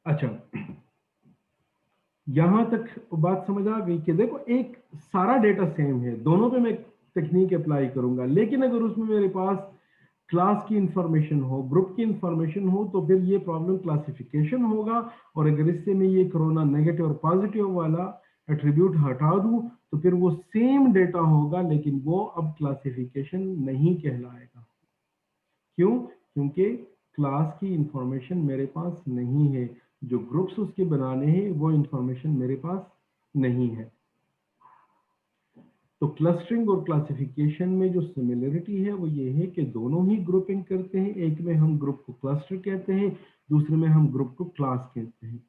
अच्छा, यहां तक बात समझ आ गई कि देखो एक सारा डेटा सेम है, दोनों पे मैं टेक्निक अप्लाई करूंगा, लेकिन अगर उसमें मेरे पास क्लास की इंफॉर्मेशन हो, ग्रुप की इंफॉर्मेशन हो, तो फिर ये प्रॉब्लम क्लासिफिकेशन होगा। और अगर इससे मैं ये कोरोना नेगेटिव और पॉजिटिव वाला एट्रीब्यूट हटा दूं, तो फिर वो सेम डेटा होगा, लेकिन वो अब क्लासिफिकेशन नहीं कहलाएगा। क्यों? क्योंकि क्लास की इंफॉर्मेशन मेरे पास नहीं है, जो ग्रुप्स उसके बनाने हैं वो इंफॉर्मेशन मेरे पास नहीं है। तो क्लस्टरिंग और क्लासिफिकेशन में जो सिमिलरिटी है वो ये है कि दोनों ही ग्रुपिंग करते हैं, एक में हम ग्रुप को क्लस्टर कहते हैं, दूसरे में हम ग्रुप को क्लास कहते हैं।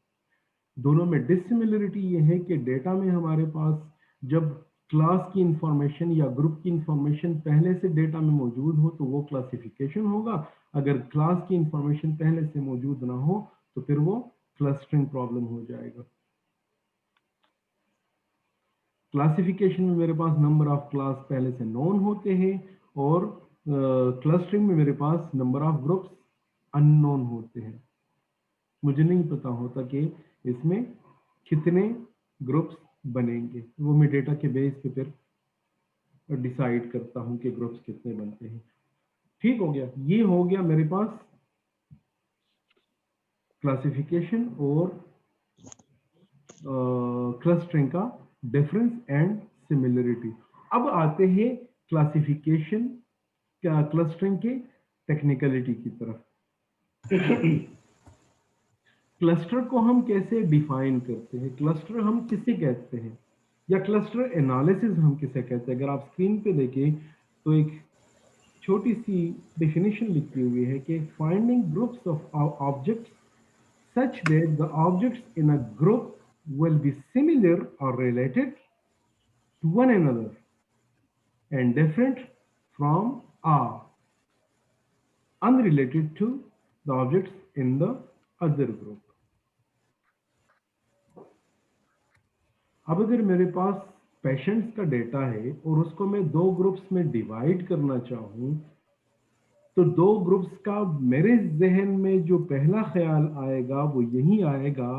दोनों में डिसिमिलरिटी ये है कि डेटा में हमारे पास जब क्लास की इंफॉर्मेशन या ग्रुप की इंफॉर्मेशन पहले से डेटा में मौजूद हो तो वो क्लासिफिकेशन होगा, अगर क्लास की इंफॉर्मेशन पहले से मौजूद ना हो तो फिर वो क्लस्टरिंग प्रॉब्लम हो जाएगा। क्लासिफिकेशन में मेरे पास नंबर ऑफ क्लास पहले से नोन होते हैं, और क्लस्टरिंग में मेरे पास नंबर ऑफ ग्रुप्स अननोन होते हैं। मुझे नहीं पता होता कि इसमें कितने ग्रुप्स बनेंगे, वो मैं डेटा के बेस पे फिर डिसाइड करता हूं कि ग्रुप्स कितने बनते हैं। ठीक हो गया, ये हो गया मेरे पास क्लासिफिकेशन और क्लस्टरिंग का डिफरेंस एंड सिमिलरिटी। अब आते हैं क्लासिफिकेशन क्या क्लस्टरिंग के टेक्निकलिटी की तरफ। क्लस्टर को हम कैसे डिफाइन करते हैं, क्लस्टर हम किसे कहते हैं, या क्लस्टर एनालिसिस हम किसे कहते हैं? अगर आप स्क्रीन पे देखें तो एक छोटी सी डेफिनेशन लिखी हुई है कि finding groups of objects such that the objects in a group will be similar or related to one another and different from or unrelated to the objects in the other group. अब अगर मेरे पास patients का data है और उसको मैं दो groups में डिवाइड करना चाहूं, तो दो ग्रुप्स का मेरे जहन में जो पहला ख्याल आएगा वो यही आएगा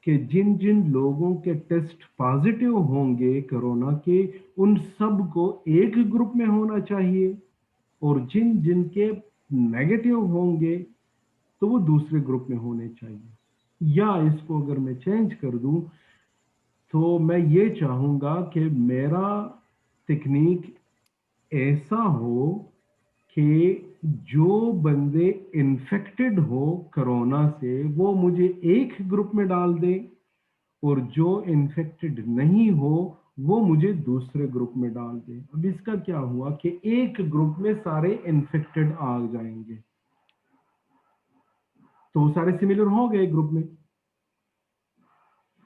कि जिन जिन लोगों के टेस्ट पॉजिटिव होंगे कोरोना के, उन सब को एक ग्रुप में होना चाहिए, और जिन जिन के नेगेटिव होंगे तो वो दूसरे ग्रुप में होने चाहिए। या इसको अगर मैं चेंज कर दूं तो मैं ये चाहूंगा कि मेरा टेक्निक ऐसा हो कि जो बंदे इन्फेक्टेड हो कोरोना से वो मुझे एक ग्रुप में डाल दे, और जो इन्फेक्टेड नहीं हो वो मुझे दूसरे ग्रुप में डाल दे। अब इसका क्या हुआ कि एक ग्रुप में सारे इन्फेक्टेड आ जाएंगे, तो वो सारे सिमिलर हो गए ग्रुप में।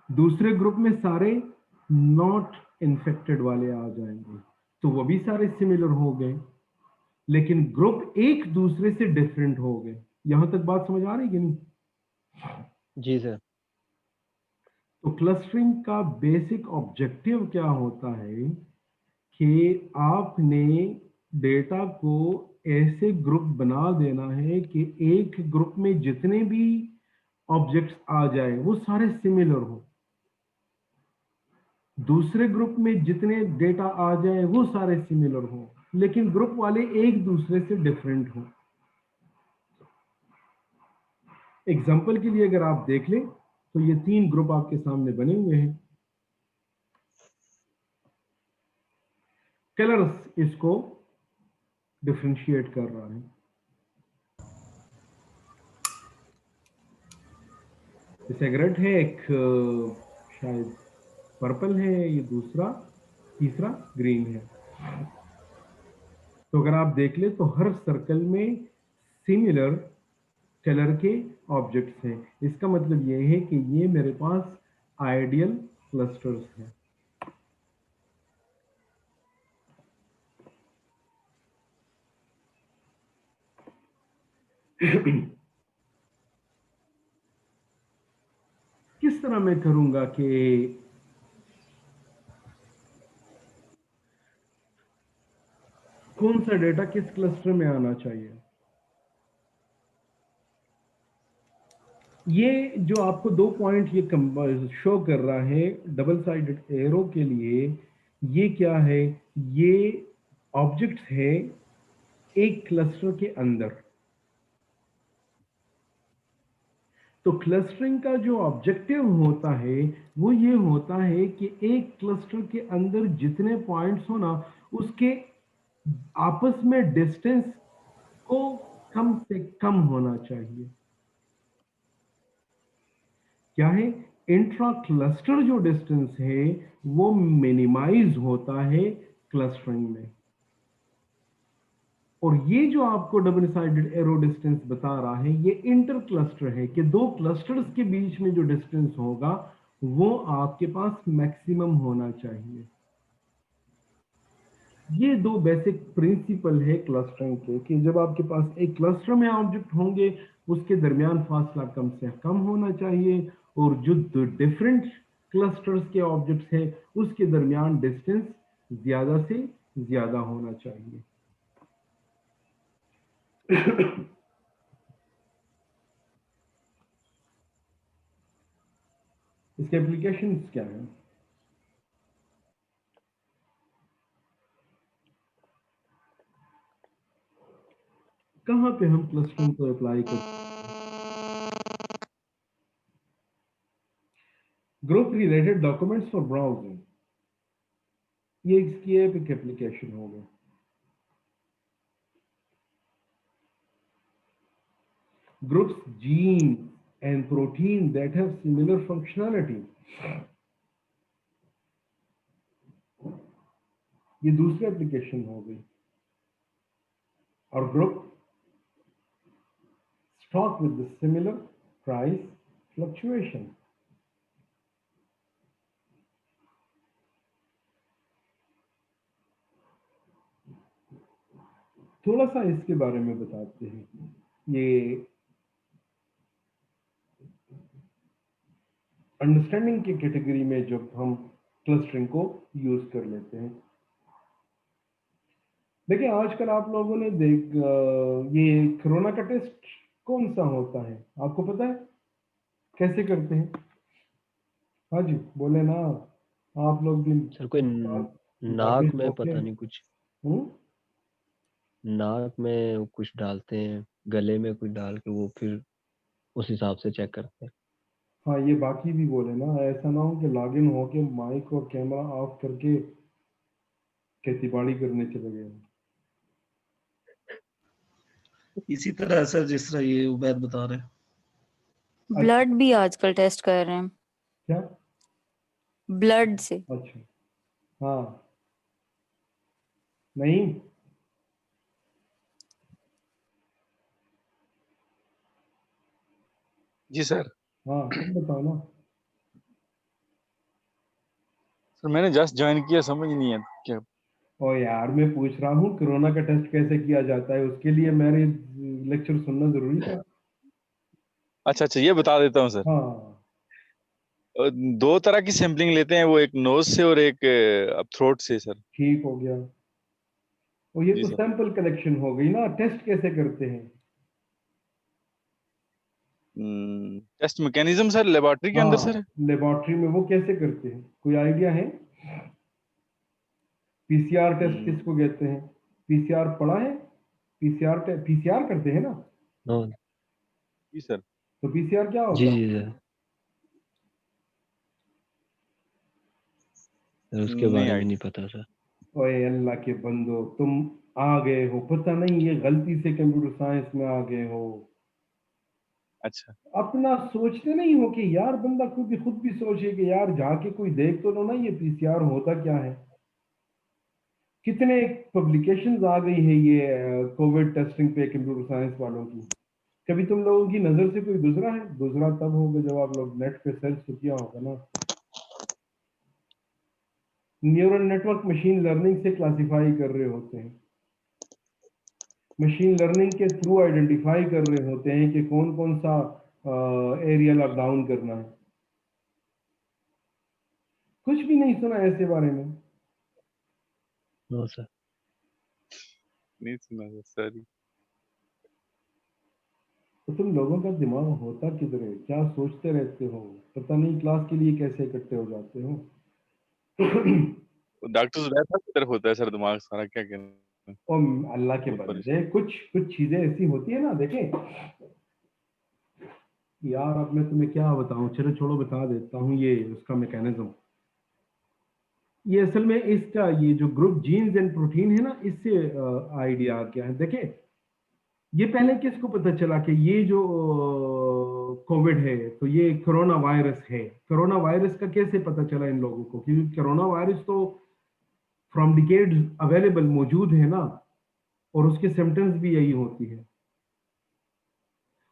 दूसरे ग्रुप में सारे नॉट इन्फेक्टेड वाले आ जाएंगे, तो वो भी सारे सिमिलर हो गए, लेकिन ग्रुप एक दूसरे से डिफरेंट हो गए। यहां तक बात समझ आ रही कि नहीं? जी सर। तो क्लस्टरिंग का बेसिक ऑब्जेक्टिव क्या होता है कि आपने डेटा को ऐसे ग्रुप बना देना है कि एक ग्रुप में जितने भी ऑब्जेक्ट्स आ जाए वो सारे सिमिलर हो, दूसरे ग्रुप में जितने डेटा आ जाए वो सारे सिमिलर हो, लेकिन ग्रुप वाले एक दूसरे से डिफरेंट हो। एग्जाम्पल के लिए अगर आप देख लें तो ये तीन ग्रुप आपके सामने बने हुए हैं। कलर्स इसको डिफ्रेंशिएट कर रहा है। सिगरेट है एक, शायद पर्पल है, ये दूसरा, तीसरा ग्रीन है। तो अगर आप देख ले तो हर सर्कल में सिमिलर कलर के ऑब्जेक्ट्स हैं। इसका मतलब ये है कि ये मेरे पास आइडियल क्लस्टर्स हैं। किस तरह मैं करूंगा कि कौन सा डेटा किस क्लस्टर में आना चाहिए? ये जो आपको 2 पॉइंट ये शो कर रहा है डबल साइडेड एरो के लिए, ये क्या है? ये ऑब्जेक्ट्स है एक क्लस्टर के अंदर। तो क्लस्टरिंग का जो ऑब्जेक्टिव होता है वो ये होता है कि एक क्लस्टर के अंदर जितने पॉइंट्स हो ना, उसके आपस में डिस्टेंस को कम से कम होना चाहिए। क्या है? इंट्रा क्लस्टर जो डिस्टेंस है वो मिनिमाइज होता है क्लस्टरिंग में। और ये जो आपको डबल साइडेड एरो डिस्टेंस बता रहा है, ये इंटर क्लस्टर है कि दो क्लस्टर्स के बीच में जो डिस्टेंस होगा वो आपके पास मैक्सिमम होना चाहिए। ये दो बेसिक प्रिंसिपल है क्लस्टरिंग के कि जब आपके पास एक क्लस्टर में ऑब्जेक्ट होंगे उसके दरमियान फासला कम से कम होना चाहिए, और जो डिफरेंट क्लस्टर्स के ऑब्जेक्ट्स हैं उसके दरमियान डिस्टेंस ज्यादा से ज्यादा होना चाहिए। इसके एप्लीकेशंस क्या हैं? कहाँ पे हम क्लस्टरिंग को अप्लाई करते हैं? Group related documents for browsing, ये इसकी एक एप्लीकेशन होगा। Groups genes and protein that have similar functionality, ये दूसरी एप्लीकेशन हो गई। और group stock with the similar price fluctuation, थोड़ा सा इसके बारे में बताते हैं। ये अंडरस्टैंडिंग की कैटेगरी में जब हम क्लस्टरिंग को यूज कर लेते हैं। देखिए आजकल आप लोगों ने ये कोरोना का टेस्ट कौन सा होता है आपको पता है? कैसे करते हैं? हाँ जी बोले ना, आप लोग भी सर कोई बातें नाक में होते पता हैं। नहीं कुछ, नाक में कुछ डालते हैं, गले में कुछ डाल के वो फिर उस हिसाब से चेक करते हैं। हाँ ये बाकी भी बोले ना, ऐसा ना हो कि लॉगिन होके माइक और कैमरा ऑफ करके खेती बाड़ी करने चले गए। इसी तरह सर जिस तरह ये उबैद बता रहे हैं। ब्लड भी आजकल टेस्ट कर रहे हैं, क्या? ब्लड से। अच्छा, हाँ, नहीं जी सर। हाँ तुम बताओ ना। सर मैंने जस्ट ज्वाइन किया, समझ नहीं है क्या। ओ यार मैं पूछ रहा हूँ कोरोना का टेस्ट कैसे किया जाता है, उसके लिए मेरे लेक्चर सुनना जरूरी था। अच्छा अच्छा, ये बता देता हूँ सर। हाँ दो तरह की सैंपलिंग लेते हैं, वो एक नोज से और एक थ्रोट से सर। ठीक हो गया। और ये जी तो सर। सैंपल कलेक्शन हो गई ना, टेस्ट कैसे करते हैं? टेस्ट मैकेनिज्म सर लेबोरेटरी के अंदर हाँ सर। लेबोरेटरी में वो कैसे करते हैं, कोई आइडिया है? पीसीआर टेस्ट हम्म, किसको कहते हैं? पीसीआर पढ़ा है? पीसीआर करते हैं ना? हाँ जी सर। तो पीसीआर क्या जी होता है? जी सर, उसके नहीं बारे में आई। नहीं पता सर। ओए अल्लाह के बंदो, तुम आ गए हो, पता नहीं ये गलती से कंप्यूटर साइंस में आ गए हो। अच्छा। अपना सोचते नहीं हो कि यार बंदा खुद भी सोचे कि यार जाके कोई देख तो लो ना ये पीसीआर होता क्या है। कितने पब्लिकेशंस आ गई है ये कोविड टेस्टिंग पे कंप्यूटर साइंस वालों की। कभी तुम लोगों की नजर से कोई गुजरा है? गुजरा तब होगा जब आप लोग नेट पे सर्च तो किया होगा ना। न्यूरल नेटवर्क मशीन लर्निंग से क्लासिफाई कर रहे होते हैं, मशीन लर्निंग के थ्रू आइडेंटिफाई कर रहे होते हैं कि कौन कौन सा एरिया लॉकडाउन करना है। कुछ भी नहीं सुना ऐसे बारे में? हाँ सर। नहीं सुना सर, सॉरी। तो तुम लोगों का दिमाग होता किधर है, क्या सोचते रहते हो, पता नहीं क्लास के लिए कैसे इकट्ठे हो जाते हो। डॉक्टर जुबैर साहब की तरफ होता है सर दिमाग सारा, क्या कहना है? और अल्लाह के बहुत बंदे, कुछ कुछ चीजें ऐसी होती है ना, देखें यार, अब मैं तुम्हें क्या बताऊं, चलो छोड़ो, बता देता हूँ ये उसका मैकेनिज्म। ये असल में इसका ये जो ग्रुप जीन्स एंड प्रोटीन है ना, इससे आइडिया क्या है। देखें, ये पहले किसको पता चला कि ये जो कोविड है तो ये कोरोना वायरस है। कोरोना वायरस का कैसे पता चला इन लोगों को, क्योंकि कोरोना वायरस तो फ्रॉम डिकेड्स अवेलेबल मौजूद है ना, और उसके सिम्टम्स भी यही होती है।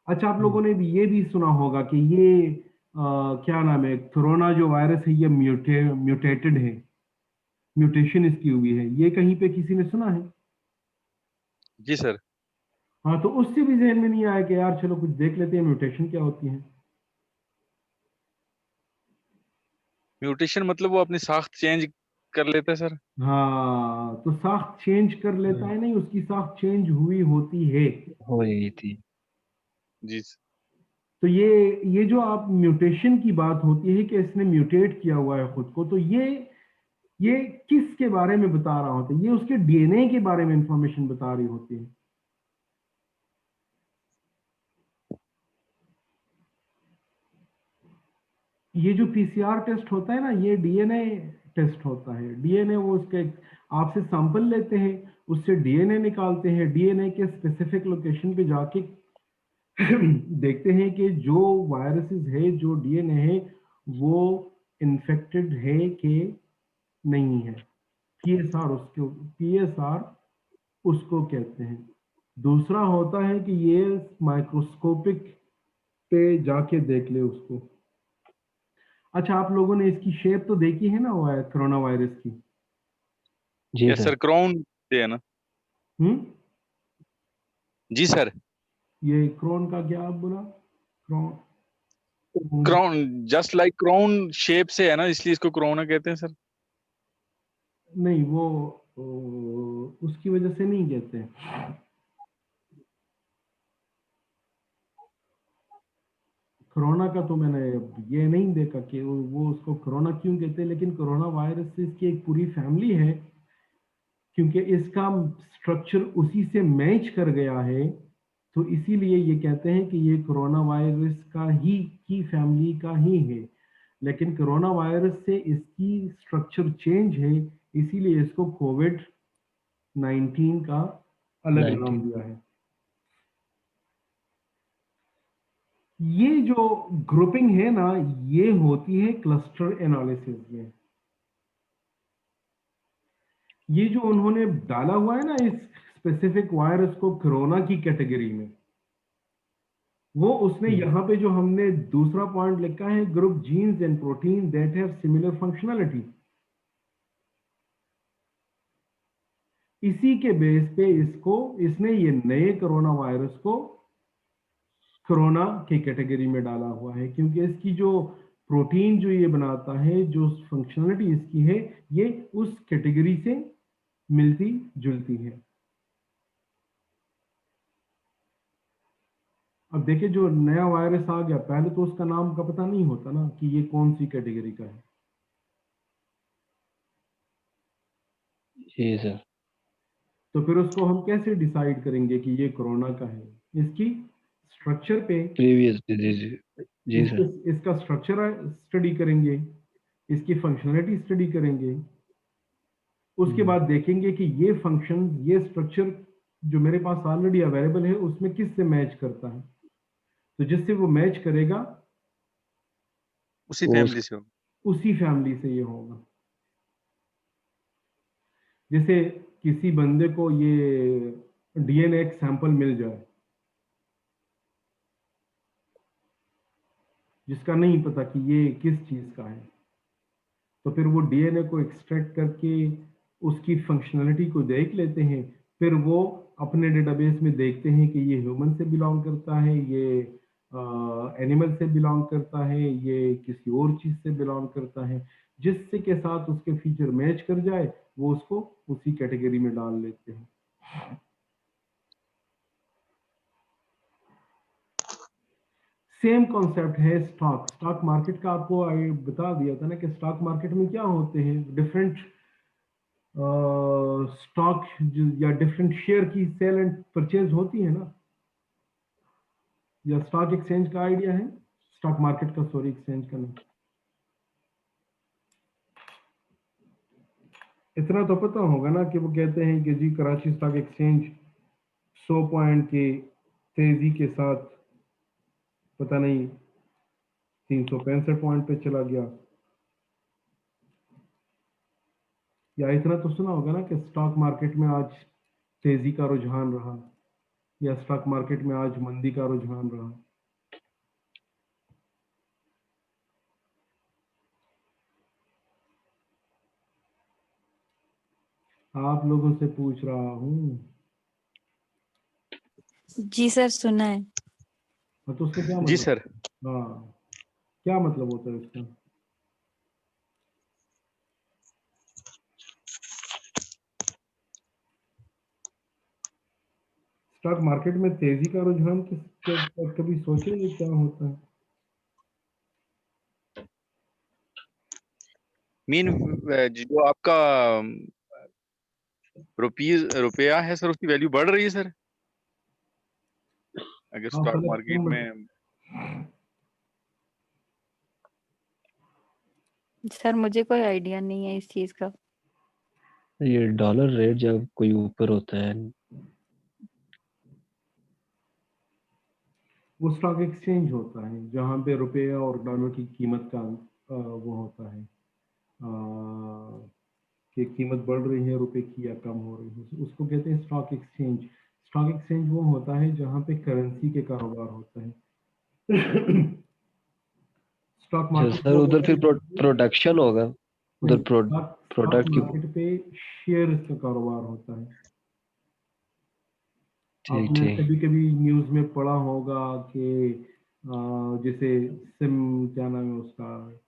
अच्छा, आप लोगों ने भी ये भी सुना होगा कि ये क्या नाम है, कोरोना जो वायरस है ये म्यूटेटेड है, म्यूटेशन इसकी हुई है, ये कहीं पे किसी ने सुना है? जी सर। हाँ, तो उससे भी जहन में नहीं आया कि यार चलो कुछ देख लेते हैं म्यूटेशन क्या होती है। म्यूटेशन मतलब वो अपनी साख्त चेंज कर लेता है सर। हाँ, तो साख चेंज कर लेता है, नहीं उसकी साख चेंज हुई होती है। हो रही थी। जी तो ये जो आप म्यूटेशन की बात होती है कि इसने म्यूटेट किया हुआ है खुद को, तो ये किसके बारे में बता रहा होता है? ये उसके डीएनए के बारे में इंफॉर्मेशन बता रही होती है। ये जो पीसीआर टेस्ट होता है ना, ये डीएनए टेस्ट होता है। डीएनए वो उसके आपसे सैंपल लेते हैं, उससे डीएनए निकालते हैं, डीएनए के स्पेसिफिक लोकेशन पे जाके देखते हैं कि जो वायरसेस है, जो डीएनए है, वो इन्फेक्टेड है कि नहीं है। पीएसआर उसको कहते हैं। दूसरा होता है कि ये माइक्रोस्कोपिक पे जाके देख ले उसको। अच्छा, आप लोगों ने इसकी शेप तो देखी है ना, कोरोना वायरस की? जी यस सर। सर, क्राउन से है ना। हम्म। जी सर। ये क्रोन का क्या आप बोला? Crone? Crown just like crown shape से है ना, इसलिए इसको क्राउन कहते हैं सर। नहीं, वो उसकी वजह से नहीं कहते। कोरोना का तो मैंने ये नहीं देखा कि वो उसको कोरोना क्यों कहते हैं, लेकिन कोरोना वायरस से इसकी एक पूरी फैमिली है, क्योंकि इसका स्ट्रक्चर उसी से मैच कर गया है, तो इसीलिए ये कहते हैं कि ये कोरोना वायरस का ही की फैमिली का ही है। लेकिन कोरोना वायरस से इसकी स्ट्रक्चर चेंज है, इसीलिए इसको कोविड 19 का अलग नाम 19। दिया है। ये जो ग्रुपिंग है ना, ये होती है क्लस्टर एनालिसिस में। ये जो उन्होंने डाला हुआ है ना इस स्पेसिफिक वायरस को कोरोना की कैटेगरी में, वो उसने यहां पे जो हमने दूसरा पॉइंट लिखा है, group genes and protein that have similar functionality, इसी के बेस पे इसने ये नए कोरोना वायरस को कोरोना की कैटेगरी में डाला हुआ है, क्योंकि इसकी जो प्रोटीन जो ये बनाता है, जो फंक्शनैलिटी इसकी है, ये उस कैटेगरी से मिलती जुलती है। अब देखिए, जो नया वायरस आ गया, पहले तो उसका नाम का पता नहीं होता ना कि ये कौन सी कैटेगरी का है। जी सर। तो फिर उसको हम कैसे डिसाइड करेंगे कि ये कोरोना का है? इसकी स्ट्रक्चर पे, प्रीवियस डिजीज। जी सर। इसका स्ट्रक्चर स्टडी करेंगे, इसकी फंक्शनैलिटी स्टडी करेंगे, उसके बाद देखेंगे कि ये फंक्शन, ये स्ट्रक्चर जो मेरे पास ऑलरेडी अवेलेबल है उसमें किससे मैच करता है, तो जिससे वो मैच करेगा उसी वो फैमिली से हो। उसी फैमिली से ये होगा। जैसे किसी बंदे को ये डीएनए सैंपल मिल जाए जिसका नहीं पता कि ये किस चीज का है, तो फिर वो डीएनए को एक्सट्रैक्ट करके उसकी फंक्शनैलिटी को देख लेते हैं, फिर वो अपने डेटाबेस में देखते हैं कि ये ह्यूमन से बिलोंग करता है, ये एनिमल से बिलोंग करता है, ये किसी और चीज से बिलोंग करता है, जिससे के साथ उसके फीचर मैच कर जाए, वो उसको उसी कैटेगरी में डाल लेते हैं। सेम कॉन्सेप्ट है स्टॉक मार्केट का। आपको बता दिया था ना कि स्टॉक मार्केट में क्या होते हैं, डिफरेंट स्टॉक या डिफरेंट शेयर की सेल एंड परचेज होती है ना। या स्टॉक एक्सचेंज का आइडिया है, स्टॉक मार्केट का, सॉरी, एक्सचेंज का नहीं। इतना तो पता होगा ना कि वो कहते हैं कि जी कराची स्टॉक एक्सचेंज 100 पॉइंट के तेजी के साथ पता नहीं 365 पॉइंट पे चला गया। या इतना तो सुना होगा ना कि स्टॉक मार्केट में आज तेजी का रुझान रहा, या स्टॉक मार्केट में आज मंदी का रुझान रहा। आप लोगों से पूछ रहा हूँ। जी सर, सुना है। हाँ, तो उसका क्या जी मतलब? सर। हाँ, क्या मतलब होता है उसका? स्टॉक मार्केट में तेजी का रुझान कभी सोचे क्या होता है? मीन जो आपका रुपया है सर, उसकी वैल्यू बढ़ रही है सर, अगर हाँ, स्टॉक फलक मार्केट क्यों में। सर मुझे कोई आइडिया नहीं है इस चीज का। ये डॉलर रेट जब कोई ऊपर होता है, वो स्टॉक एक्सचेंज होता है जहां पे रुपये और डॉलर की कीमत का वो होता है कि कीमत बढ़ रही है रुपए की या कम हो रही है, उसको कहते हैं स्टॉक एक्सचेंज। स्टॉक एक्सचेंज वो होता है जहां पे करेंसी के कारोबार होता है। स्टॉक अच्छा मार्केट सर, वो उधर होता फिर है प्रोडक्शन होगा, उधर नहीं, स्टॉक प्रोडक्ट की। मार्केट पे शेयर का कारोबार होता है। ठीक आपने ठीक। कभी कभी न्यूज में पढ़ा होगा कि जैसे सिम, क्या नाम है उसका,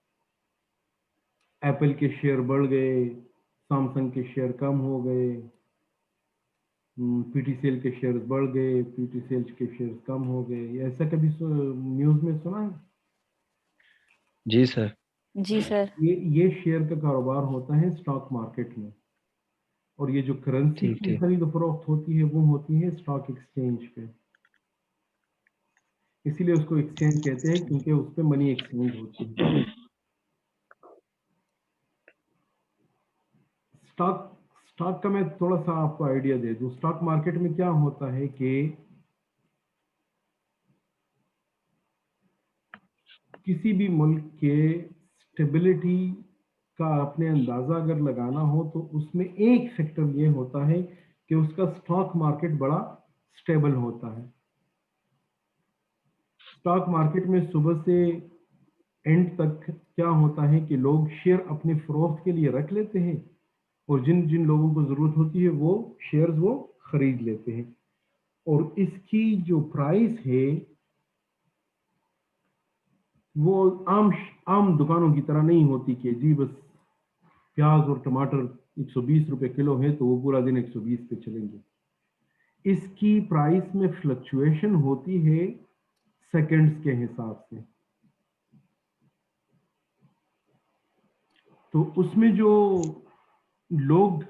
एप्पल के शेयर बढ़ गए, सैमसंग के शेयर कम हो गए, पीटीसीएल के शेयर्स बढ़ गए, पीटीसीएल के शेयर्स कम हो गए। ऐसा कभी न्यूज में सुना है? जी सर। जी सर। ये शेयर का कारोबार होता है स्टॉक मार्केट में। और ये जो करेंसी ठीक की ठीक। खरीद फरोख्त होती है वो होती है स्टॉक एक्सचेंज पे। इसीलिए उसको एक्सचेंज कहते हैं क्योंकि उस पे मनी एक्सचेंज होती है। स्टॉक स्टॉक का मैं थोड़ा सा आपको आइडिया दे दूं। स्टॉक मार्केट में क्या होता है कि किसी भी मुल्क के स्टेबिलिटी का अपने अंदाजा अगर लगाना हो तो उसमें एक फैक्टर ये होता है कि उसका स्टॉक मार्केट बड़ा स्टेबल होता है। स्टॉक मार्केट में सुबह से एंड तक क्या होता है कि लोग शेयर अपने फरोख्त के लिए रख लेते हैं, और जिन जिन लोगों को जरूरत होती है वो शेयर्स वो खरीद लेते हैं। और इसकी जो प्राइस है वो आम आम दुकानों की तरह नहीं होती कि जी बस प्याज और टमाटर 120 रुपए किलो है तो वो पूरा दिन 120 पे चलेंगे। इसकी प्राइस में फ्लक्चुएशन होती है सेकंड्स के हिसाब से। तो उसमें जो लोग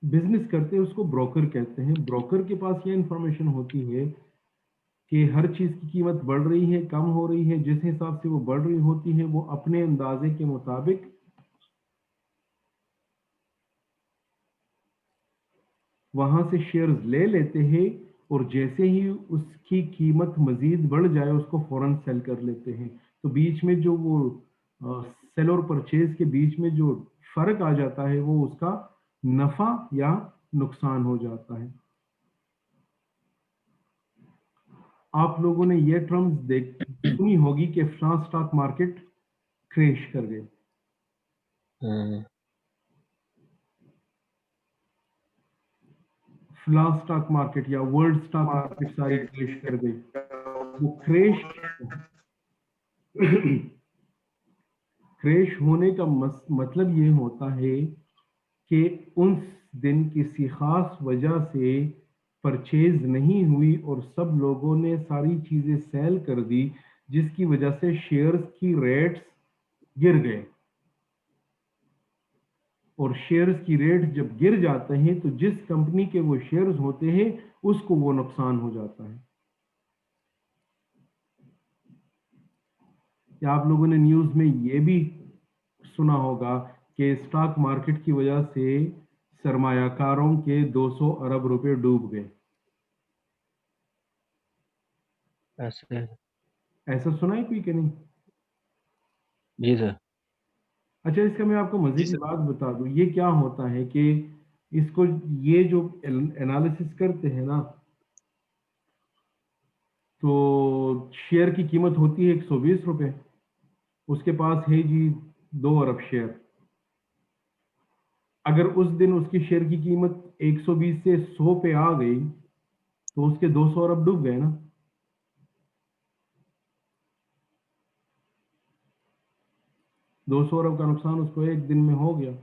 बिजनेस करते हैं उसको ब्रोकर कहते हैं। ब्रोकर के पास ये इंफॉर्मेशन होती है कि हर चीज की कीमत बढ़ रही है, कम हो रही है। जिस हिसाब से वो बढ़ रही होती है वो अपने अंदाजे के मुताबिक वहां से शेयर्स ले लेते हैं, और जैसे ही उसकी कीमत मजीद बढ़ जाए उसको फौरन सेल कर लेते हैं। तो बीच में जो वो सेल और परचेज के बीच में जो फर्क आ जाता है वो उसका नफा या नुकसान हो जाता है। आप लोगों ने ये टर्म्स देख सुनी होगी कि फ्रांस स्टॉक मार्केट क्रैश कर गए। हाँ, फ्रांस स्टॉक मार्केट या वर्ल्ड स्टॉक मार्केट सारी क्रैश कर गई। वो क्रैश क्रैश होने का मतलब ये होता है कि उस दिन किसी खास वजह से परचेज नहीं हुई और सब लोगों ने सारी चीजें सेल कर दी, जिसकी वजह से शेयर्स की रेट्स गिर गए। और शेयर्स की रेट जब गिर जाते हैं तो जिस कंपनी के वो शेयर्स होते हैं उसको वो नुकसान हो जाता है। क्या आप लोगों ने न्यूज़ में ये भी सुना होगा कि स्टॉक मार्केट की वजह से सरमायाकारों के 200 अरब रुपए डूब गए? ऐसे ऐसा सुना है कोई कि नहीं? जी सर। अच्छा, इसका मैं आपको मजे जी की सर। बात बता दूं। ये क्या होता है कि इसको, ये जो एनालिसिस करते हैं ना, तो शेयर की कीमत होती है 120 रुपए, उसके पास है जी 2 अरब शेयर। अगर उस दिन उसकी शेयर की कीमत 120 से 100 पे आ गई तो उसके 200 अरब डूब गए ना। 200 अरब का नुकसान उसको एक दिन में हो गया।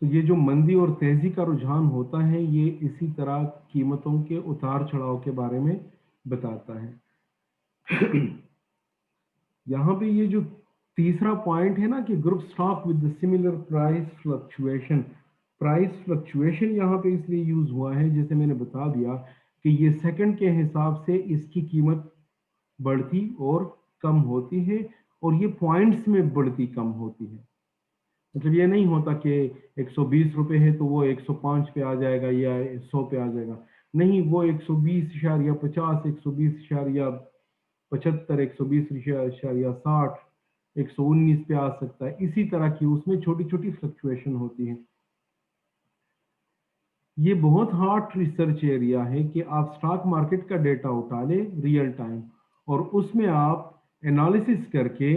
तो ये जो मंदी और तेजी का रुझान होता है, ये इसी तरह कीमतों के उतार चढ़ाव के बारे में बताता है। यहाँ पे ये जो तीसरा पॉइंट है ना कि group stock with similar price fluctuation यहाँ पे इसलिए यूज हुआ है, जैसे मैंने बता दिया कि ये सेकंड के हिसाब से इसकी कीमत बढ़ती और कम होती है, और ये पॉइंट्स में बढ़ती कम होती है। मतलब ये नहीं होता कि 120 रुपए है तो वो 105 पे आ जाएगा या 100 पे आ जाएगा। नहीं, वो 120.50, 120.75, 120.60, 119 पे आ सकता है। इसी तरह की उसमें छोटी छोटी फ्लक्चुएशन होती है। ये बहुत हॉट रिसर्च एरिया है कि आप स्टॉक मार्केट का डेटा उठा ले रियल टाइम, और उसमें आप एनालिसिस करके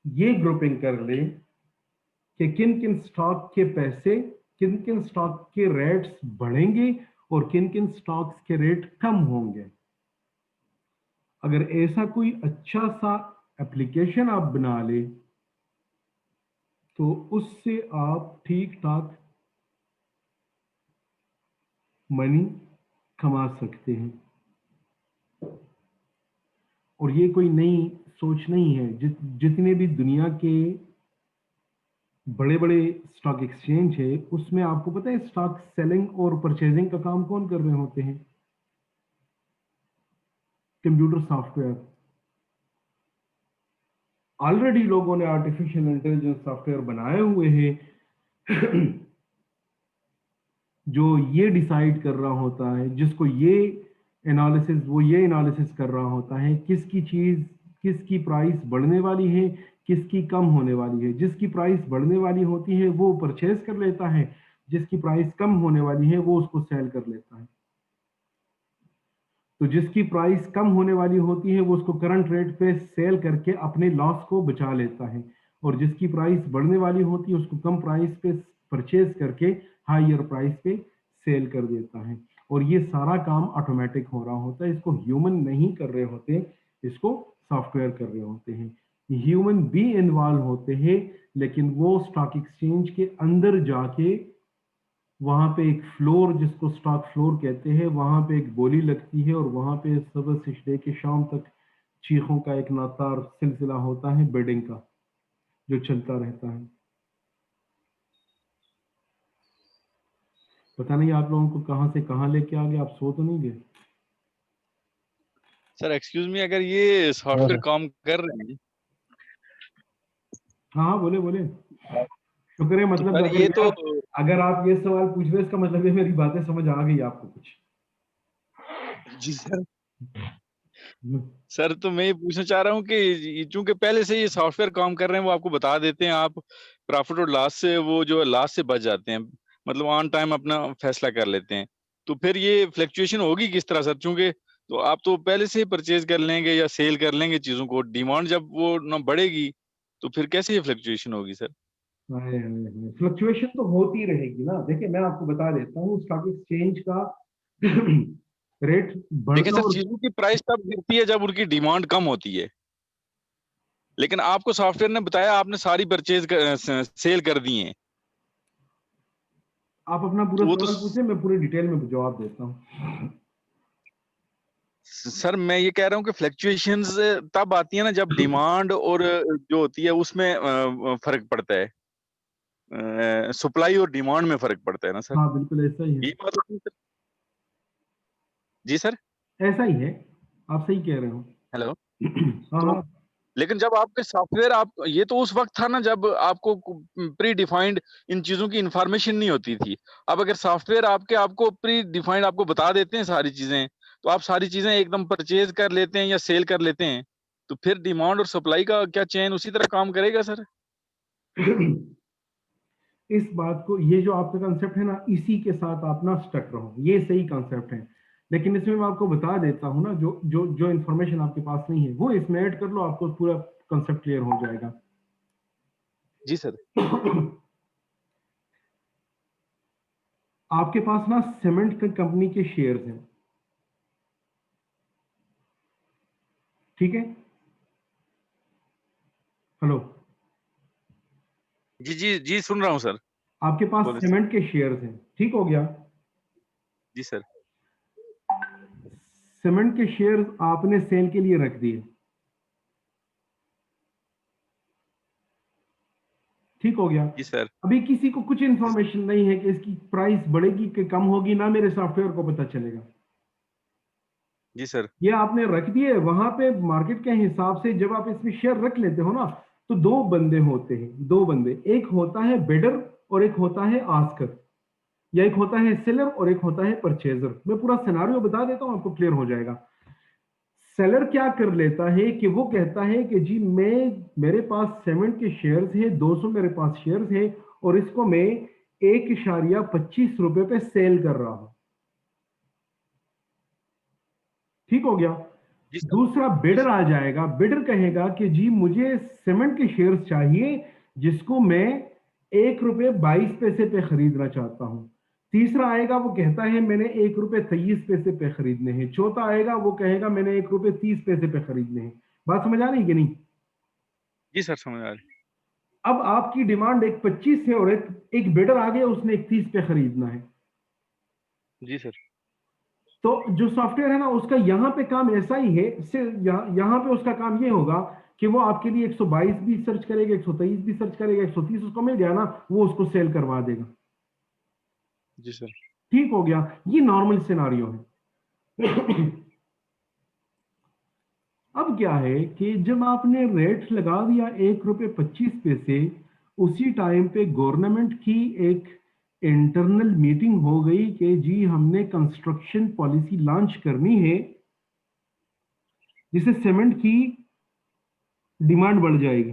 ये ग्रुपिंग कर ले कि किन किन स्टॉक के पैसे, किन किन स्टॉक के रेट्स बढ़ेंगे और किन किन स्टॉक्स के रेट कम होंगे। अगर ऐसा कोई अच्छा सा एप्लीकेशन आप बना ले तो उससे आप ठीक ठाक मनी कमा सकते हैं। और ये कोई नई सोच नहीं है। जितने भी दुनिया के बड़े बड़े स्टॉक एक्सचेंज है, उसमें आपको पता है स्टॉक सेलिंग और परचेजिंग का काम कौन कर रहे होते हैं? Computer software. ऑलरेडी लोगों ने आर्टिफिशियल इंटेलिजेंस सॉफ्टवेयर बनाए हुए हैं जो ये डिसाइड कर रहा होता है, जिसको ये एनालिसिस कर रहा होता है किसकी प्राइस बढ़ने वाली है, किसकी कम होने वाली है। जिसकी प्राइस बढ़ने वाली होती है वो परचेज कर लेता है, जिसकी प्राइस कम होने वाली है वो उसको सेल कर लेता है। तो जिसकी प्राइस कम होने वाली होती है वो उसको करंट रेट पे सेल करके अपने लॉस को बचा लेता है, और जिसकी प्राइस बढ़ने वाली होती है उसको कम प्राइस पे परचेज करके हायर प्राइस पे सेल कर देता है। और ये सारा काम ऑटोमेटिक हो रहा होता है, इसको ह्यूमन नहीं कर रहे होते, इसको सॉफ्टवेयर कर रहे होते हैं। ह्यूमन भी इन्वॉल्व होते हैं, लेकिन वो स्टॉक एक्सचेंज के अंदर जाके वहां पे एक फ्लोर, जिसको स्टॉक फ्लोर कहते हैं, वहां पे एक बोली लगती है, और वहां पे सुबह से लेके शाम तक चीखों का एक नातार सिलसिला होता है बिडिंग का, जो चलता रहता है। पता नहीं आप लोगों को कहां से कहां लेके आ गए, आप सो तो नहीं गए? सर एक्सक्यूज मी, अगर ये सॉफ्टवेयर काम कर रहे हैं, हाँ हाँ, बोले बोले। शुक्र है, मतलब पर ये तो अगर आप ये सवाल पूछ रहे, इसका मतलब है मेरी बातें समझ आ गई आपको कुछ। जी सर। सर तो मैं ये पूछना चाह रहा हूँ कि चूंकि पहले से ये सॉफ्टवेयर काम कर रहे हैं, वो आपको बता देते हैं, आप प्रॉफिट और लॉस से वो जो लॉस से बच जाते हैं, मतलब ऑन टाइम अपना फैसला कर लेते हैं। तो फिर ये फ्लक्चुएशन होगी किस तरह सर? चूंकि तो आप तो पहले से ही परचेज कर लेंगे या सेल कर लेंगे चीजों को, डिमांड जब वो ना बढ़ेगी तो फिर कैसे ये फ्लक्चुएशन होगी सर? फ्लक्चुएशन तो होती रहेगी ना। देखिए, मैं आपको बता देता हूँ स्टॉक एक्सचेंज का रेट देखिए बढ़ना सर, और चीजों की प्राइस तब गिरती है जब उनकी डिमांड कम होती है। लेकिन आपको सॉफ्टवेयर ने बताया आपने सारी परचेज सेल कर दी है। आप अपना पूरा वो तो सवाल पूछे, मैं पूरी डिटेल में जवाब देता हूँ। सर मैं ये कह रहा हूँ कि फ्लक्चुएशंस तब आती है ना जब डिमांड और जो होती है उसमें फर्क पड़ता है, सप्लाई और डिमांड में फर्क पड़ता है ना सर। हाँ बिल्कुल ऐसा ही है, ये बात होती है सर। जी सर। ऐसा ही है, आप सही कह रहे हो। हेलो। हाँ तो हाँ, लेकिन जब आपके सॉफ्टवेयर आप ये तो उस वक्त था ना जब आपको प्री डिफाइंड इन चीजों की इंफॉर्मेशन नहीं होती थी। अब अगर सॉफ्टवेयर आपको प्री डिफाइंड आपको बता देते हैं सारी चीजें, तो आप सारी चीजें एकदम परचेज कर लेते हैं या सेल कर लेते हैं, तो फिर डिमांड और सप्लाई का क्या चेन उसी तरह काम करेगा सर? इस बात को, ये जो आपका कंसेप्ट है ना, इसी के साथ आप ना स्टक रहो, ये सही कंसेप्ट है। लेकिन इसमें मैं आपको बता देता हूँ ना, जो जो जो इन्फॉर्मेशन आपके पास नहीं है वो इसमें ऐड कर लो, आपको पूरा कंसेप्ट क्लियर हो जाएगा। जी सर। आपके पास ना सीमेंट कंपनी के शेयर्स हैं, ठीक है? हेलो, जी जी जी सुन रहा हूँ सर। आपके पास बोले सर। सीमेंट के शेयर्स हैं, ठीक हो गया? जी सर। सीमेंट के शेयर्स आपने सेल के लिए रख दिए, ठीक हो गया? जी सर। अभी किसी को कुछ इंफॉर्मेशन नहीं है कि इसकी प्राइस बढ़ेगी कि कम होगी, ना मेरे सॉफ्टवेयर को पता चलेगा। जी सर। ये आपने रख दिए वहां पे मार्केट के हिसाब से। जब आप इसमें शेयर रख लेते हो ना, तो दो बंदे होते हैं, दो बंदे, एक होता है बिडर और एक होता है आस्कर, या एक होता है सेलर और एक होता है परचेजर। मैं पूरा सिनारियो बता देता हूं, आपको क्लियर हो जाएगा। सेलर क्या कर लेता है कि वो कहता है कि जी मेरे पास सीमेंट के शेयर्स हैं, 200 मेरे पास शेयर्स हैं, और इसको मैं 1.25 रुपए पे सेल कर रहा हूं, ठीक हो गया? जी सर। दूसरा जी बिडर सर। आ जाएगा, बिडर कहेगा कि जी मुझे सीमेंट के शेयर्स चाहिए जिसको मैं 1 रुपए 22 पैसे पे खरीदना चाहता हूं। तीसरा आएगा, वो कहता है मैंने 1 रुपए 23 पैसे पे खरीदने हैं। चौथा आएगा, वो कहेगा मैंने 1 रुपए 30 पैसे पे खरीदने हैं। बात समझ आ रही कि नहीं? जी सर समझ आ रही। अब आपकी डिमांड 1.25 है और एक बिडर आ गया, उसने 1.30 पे खरीदना है। जी सर। तो जो सॉफ्टवेयर है ना, उसका यहाँ पे काम ऐसा ही है, यहाँ पे उसका काम ये होगा कि वो आपके लिए 122 भी सर्च करेगा, 123 भी सर्च करेगा, 130 उसको मिल गया ना, वो उसको सेल करवा देगा। जी सर। ठीक हो गया? ये नॉर्मल सिनारियो है। अब क्या है कि जब आपने रेट लगा दिया 1 रुपए 25 पैसे, उसी टाइम पे गवर्नमेंट की एक इंटरनल मीटिंग हो गई कि जी हमने कंस्ट्रक्शन पॉलिसी लॉन्च करनी है, जिससे सीमेंट की डिमांड बढ़ जाएगी।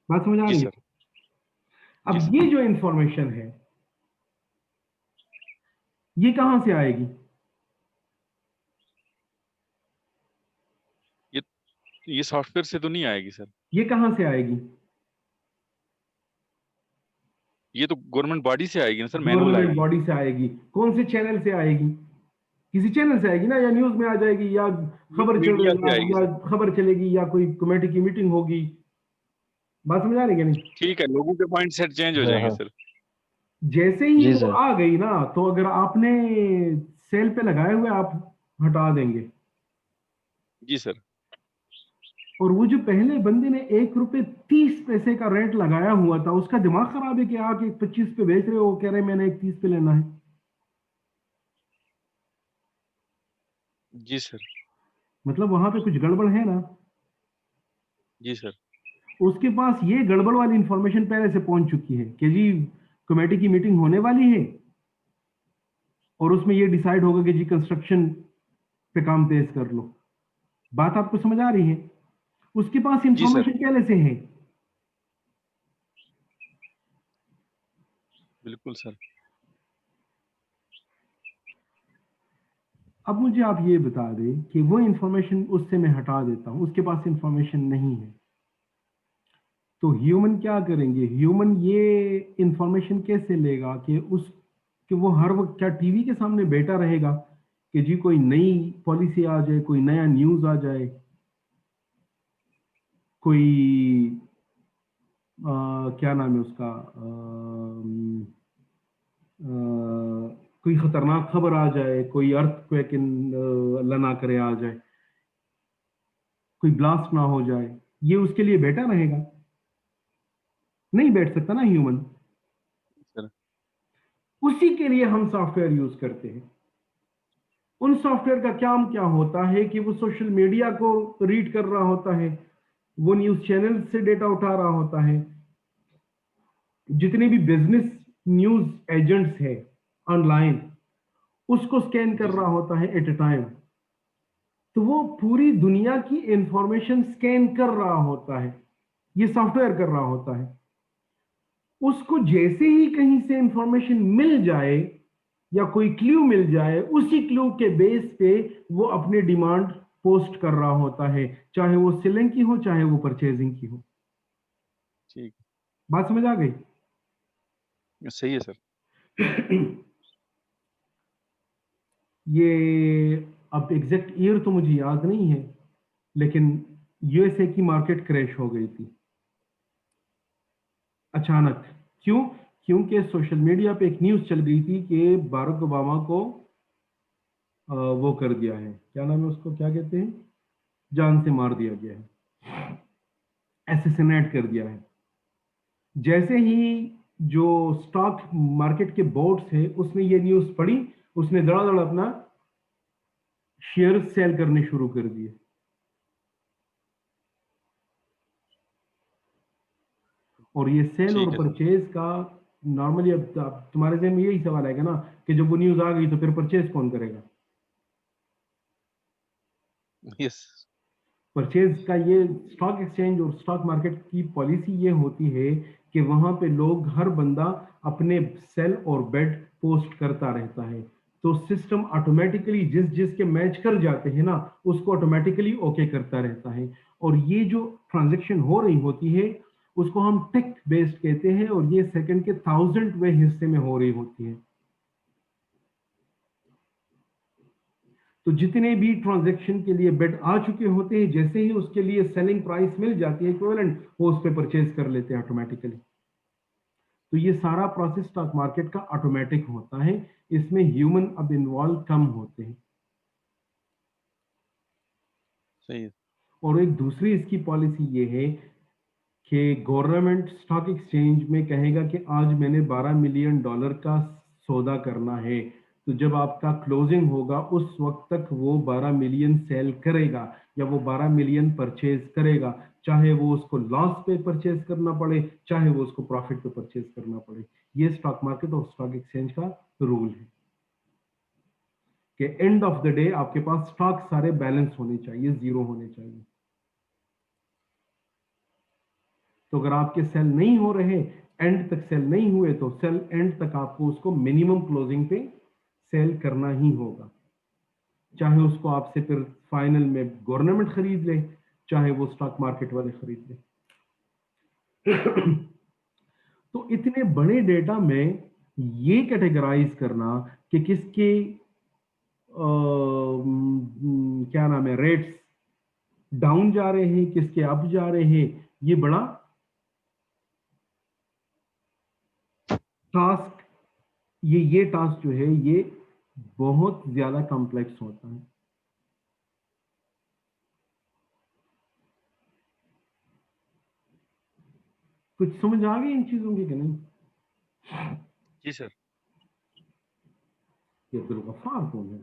बात समझ आ जी रही है? सर। जी अब सर। ये जो इंफॉर्मेशन है, ये कहां से आएगी? ये ये सॉफ्टवेयर से तो नहीं आएगी सर। ये कहां से आएगी? ये तो गवर्नमेंट बॉडी से आएगी ना सर, मैनुअल गवर्नमेंट आएगी। बॉडी से आएगी। कौन से चैनल से आएगी? किसी चैनल से आएगी ना, या न्यूज में आ जाएगी, या खबर मीडिया से चलेगा, आएगी या सर। खबर चलेगी, या कोई कमेटी की मीटिंग होगी। बात समझ आ रही है कि नहीं? ठीक है, लोगों के पॉइंट सेट चेंज हो हाँ जाएंगे हाँ। सर। जैसे ही जी वो सर। आ गई ना, तो अगर आपने सेल पे लगाए हुए, आप हटा देंगे। जी सर। और वो जो पहले बंदे ने 1 रुपए 30 पैसे का रेट लगाया हुआ था, उसका दिमाग खराब है कि आप 1.25 पे बेच रहे हो, वो कह रहे हैं मैंने 1.30 पे लेना है। जी सर। मतलब वहां पे कुछ गड़बड़ है ना। जी सर। उसके पास ये गड़बड़ वाली इंफॉर्मेशन पहले से पहुंच चुकी है कि जी कमेटी की मीटिंग होने वाली है, और उसमें ये डिसाइड होगा कि जी कंस्ट्रक्शन पे काम तेज कर लो। बात आपको समझ आ रही है? उसके पास जी सर। इंफॉर्मेशन पहले से है। बिल्कुल सर। अब मुझे आप ये बता दें कि वो इंफॉर्मेशन उससे मैं हटा देता हूं, उसके पास इंफॉर्मेशन नहीं है, तो ह्यूमन क्या करेंगे? ह्यूमन ये इंफॉर्मेशन कैसे लेगा कि वो हर वक्त क्या टीवी के सामने बैठा रहेगा कि जी कोई नई पॉलिसी आ जाए, कोई नया न्यूज आ जाए? कोई क्या नाम है उसका, कोई खतरनाक खबर आ जाए, कोई अर्थक्वेक अल्लाह ना करे आ जाए, कोई ब्लास्ट ना हो जाए, ये उसके लिए बेटा रहेगा? नहीं बैठ सकता ना ह्यूमन। सर उसी के लिए हम सॉफ्टवेयर यूज करते हैं। उन सॉफ्टवेयर का काम क्या होता है कि वो सोशल मीडिया को रीड कर रहा होता है, वो न्यूज चैनल से डेटा उठा रहा होता है, जितने भी बिजनेस न्यूज एजेंट्स हैं ऑनलाइन उसको स्कैन कर जी रहा सर होता है एट ए टाइम। तो वो पूरी दुनिया की इंफॉर्मेशन स्कैन कर रहा होता है, ये सॉफ्टवेयर कर रहा होता है। उसको जैसे ही कहीं से इंफॉर्मेशन मिल जाए या कोई क्लू मिल जाए, उसी क्लू के बेस पे वो अपनी डिमांड पोस्ट कर रहा होता है, चाहे वो सेलिंग की हो चाहे वो परचेजिंग की हो। ठीक बात समझ आ गई? सही है सर। ये अब एग्जैक्ट ईयर तो मुझे याद नहीं है, लेकिन यूएसए की मार्केट क्रैश हो गई थी अचानक। क्यों? क्योंकि सोशल मीडिया पे एक न्यूज चल गई थी कि बाराक ओबामा को वो कर दिया है, क्या नाम है उसको, क्या कहते हैं, जान से मार दिया गया है, एसेसिनेट कर दिया है। जैसे ही जो स्टॉक मार्केट के बोर्ड्स है उसने ये न्यूज पढ़ी, उसने धड़ाधड़ अपना शेयर सेल करने शुरू कर दिए। और ये सेल और ठीक है सर। परचेज का नॉर्मली, अब तुम्हारे जहन में यही सवाल आएगा ना कि जब वो न्यूज आ गई तो फिर परचेज कौन करेगा? यस। परचेज का ये स्टॉक एक्सचेंज और स्टॉक मार्केट की पॉलिसी ये होती है कि वहां पे लोग, हर बंदा अपने सेल और बेट पोस्ट करता रहता है। तो सिस्टम ऑटोमेटिकली जिस जिसके मैच कर जाते हैं ना, उसको ऑटोमेटिकली ओके करता रहता है। और ये जो ट्रांजेक्शन हो रही होती है उसको हम टिक बेस्ड कहते हैं, और ये सेकंड के 1000वें हिस्से में हो रही होती है। तो जितने भी ट्रांजैक्शन के लिए बेड आ चुके होते हैं, जैसे ही उसके लिए सेलिंग प्राइस मिल जाती है इक्विवेलेंट, वो उस पर परचेज कर लेते हैं ऑटोमेटिकली। तो ये सारा प्रोसेस स्टॉक मार्केट का ऑटोमेटिक होता है, इसमें ह्यूमन अब इन्वॉल्व कम होते हैं। सही है। और एक दूसरी इसकी पॉलिसी ये है कि गवर्नमेंट स्टॉक एक्सचेंज में कहेगा कि आज मैंने $12 मिलियन का सौदा करना है, तो जब आपका क्लोजिंग होगा उस वक्त तक वो 12 मिलियन सेल करेगा या वो 12 मिलियन परचेज करेगा, चाहे वो उसको लॉस पे परचेज करना पड़े चाहे वो उसको प्रॉफिट पे परचेज करना पड़े। ये स्टॉक मार्केट और स्टॉक एक्सचेंज का रूल है कि एंड ऑफ द डे आपके पास स्टॉक सारे बैलेंस होने चाहिए, जीरो होने चाहिए। तो अगर आपके सेल नहीं हो रहे, एंड तक सेल नहीं हुए, तो सेल एंड तक आपको उसको मिनिमम क्लोजिंग पे सेल करना ही होगा, चाहे उसको आपसे फिर फाइनल में गवर्नमेंट खरीद ले चाहे वो स्टॉक मार्केट वाले खरीद ले। तो इतने बड़े डेटा में ये कैटेगराइज करना कि किसके क्या नाम है, रेट्स डाउन जा रहे हैं किसके अप जा रहे हैं, ये बड़ा टास्क, ये टास्क जो है ये बहुत ज्यादा कॉम्प्लेक्स होता है। कुछ समझ आ गई इन चीजों की कि नहीं? जी सर। ये अब्दुल गफ्फार कौन है?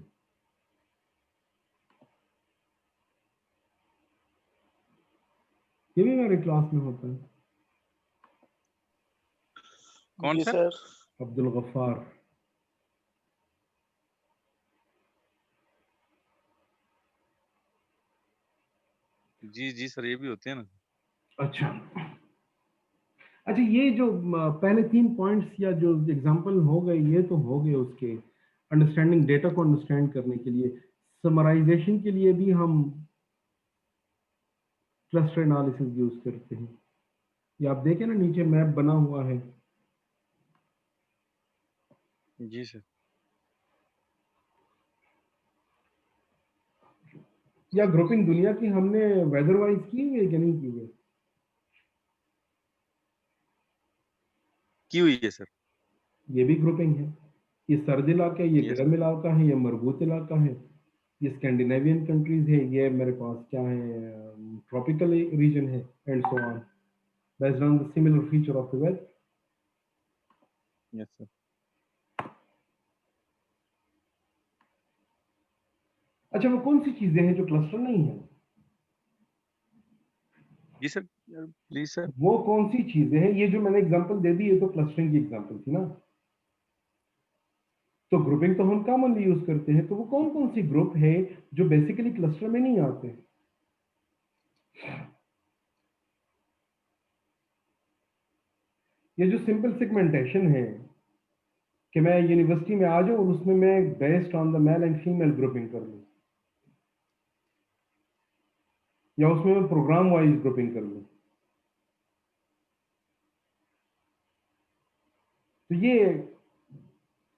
ये भी मेरे क्लास में होता है, कौन जी सर? सर। अब्दुल गफ्फार। जी जी सर, ये भी होते हैं ना। अच्छा अच्छा, ये जो पहले 3 पॉइंट्स या जो एग्जांपल हो गए ये तो हो गए उसके अंडरस्टैंडिंग, डेटा को अंडरस्टैंड करने के लिए। समराइजेशन के लिए भी हम क्लस्टर एनालिसिस यूज करते हैं। ये आप देखें ना, नीचे मैप बना हुआ है, जी सर। या ग्रुपिंग दुनिया की हमने वेदर वाइज की हुई है कि नहीं की हुई है? की हुई है सर। ये भी ग्रुपिंग है। ये सर्द इलाका है, ये यस गर्म इलाका है, ये मरबूत इलाका है, ये स्कैंडिनेवियन कंट्रीज है, ये मेरे पास क्या है ट्रॉपिकल रीजन है and so on based on the similar feature of the weather. Yes sir. अच्छा, वो कौन सी चीजें हैं जो क्लस्टर नहीं है? जी सर, प्लीज सर। वो कौन सी चीजें हैं? ये जो मैंने एग्जांपल दे दी, ये तो क्लस्टरिंग की एग्जांपल थी ना। तो ग्रुपिंग तो हम कॉमनली यूज करते हैं, तो वो कौन कौन सी ग्रुप है जो बेसिकली क्लस्टर में नहीं आते? ये जो सिंपल सेगमेंटेशन है कि मैं यूनिवर्सिटी में आ जाऊं और उसमें मैं based on the male and female grouping कर लूं, या उसमें मैं प्रोग्राम वाइज ग्रुपिंग कर लूं, तो ये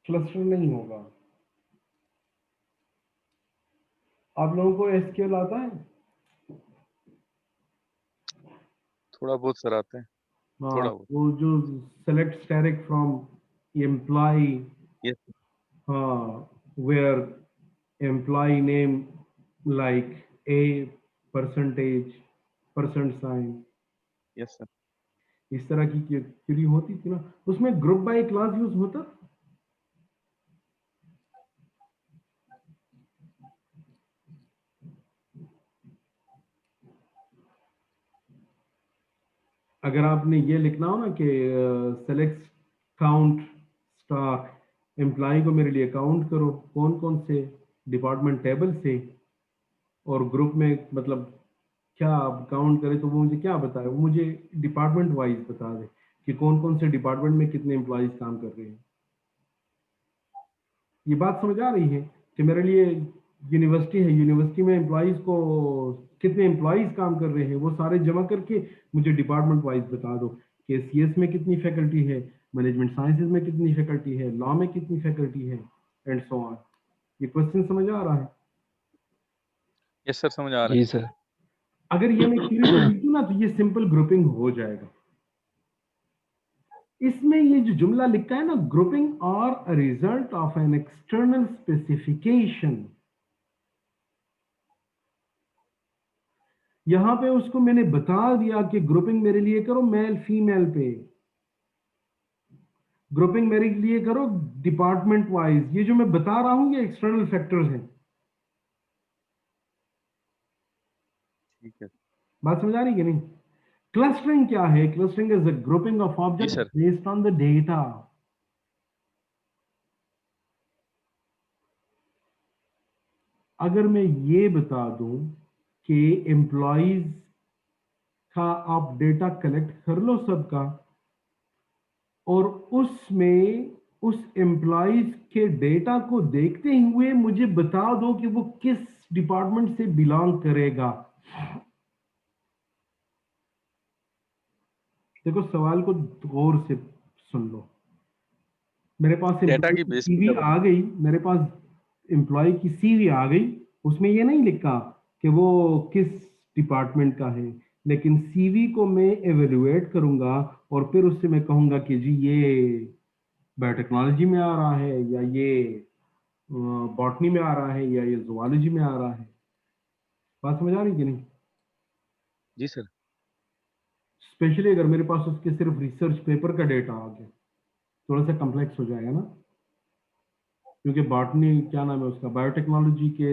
क्लस्टर नहीं होगा। आप लोगों को एसक्यूएल आता है? थोड़ा बहुत सर आते हैं, हाँ, थोड़ा बहुत। वो जो select static from employ, yes हाँ, where employ name like a percentage percent sign, yes sir. इस तरह की क्वेरी होती थी ना, उसमें ग्रुप बाय क्लास यूज होता। अगर आपने ये लिखना हो ना कि सेलेक्ट काउंट स्टार एम्प्लॉय को मेरे लिए काउंट करो कौन कौन से डिपार्टमेंट टेबल से, और ग्रुप में मतलब क्या आप काउंट करें, तो वो मुझे क्या बताए, वो मुझे डिपार्टमेंट वाइज बता दे कि कौन कौन से डिपार्टमेंट में कितने एम्प्लॉयज काम कर रहे हैं। ये बात समझ आ रही है कि मेरे लिए यूनिवर्सिटी है, यूनिवर्सिटी में एम्प्लॉयज को कितने एम्प्लॉयज काम कर रहे हैं वो सारे जमा करके मुझे डिपार्टमेंट वाइज बता दो कि सीएस में कितनी फैकल्टी है, मैनेजमेंट साइंसेज में कितनी फैकल्टी है, लॉ में कितनी फैकल्टी है एंड सो ऑन। ये क्वेश्चन समझ आ रहा है? यस सर, समझ आ रहा जी सर। अगर ये मैं क्वेरी में लिख दूं ना तो ये सिंपल ग्रुपिंग हो जाएगा। इसमें ये जो जुमला लिखा है ना, ग्रुपिंग और a result of an external specification, यहां पे उसको मैंने बता दिया कि ग्रुपिंग मेरे लिए करो मेल फीमेल पे, ग्रुपिंग मेरे लिए करो डिपार्टमेंट वाइज। ये जो मैं बता रहा हूं ये एक्सटर्नल फैक्टर्स हैं। है। ठीक है बात समझ आ रही है कि नहीं? क्लस्टरिंग क्या है? Clustering is the grouping of G object sir. Based on the data. अगर मैं ये बता दूं कि एम्प्लॉयज का आप डेटा कलेक्ट कर लो सबका, और उसमें उस एम्प्लॉयज के डेटा को देखते हुए मुझे बता दो कि वो किस डिपार्टमेंट से बिलोंग करेगा। देखो, सवाल को गौर से सुन लो। मेरे पास डेटा एम्प्लॉय की की बेस सीवी पे आ गई, मेरे पास एम्प्लॉय की सीवी आ गई, उसमें ये नहीं लिखा कि वो किस डिपार्टमेंट का है, लेकिन सीवी को मैं एवेल्युएट करूंगा और फिर उससे मैं कहूंगा कि जी ये बायोटेक्नोलॉजी में आ रहा है, या ये बॉटनी में आ रहा है, या ये जुआलॉजी में आ रहा है। बात समझ आ रही है कि नहीं? जी सर। स्पेशली अगर मेरे पास उसके सिर्फ रिसर्च पेपर का डेटा आ गया, थोड़ा सा कॉम्प्लेक्स हो जाएगा ना, क्योंकि बॉटनी क्या नाम है उसका, बायोटेक्नोलॉजी के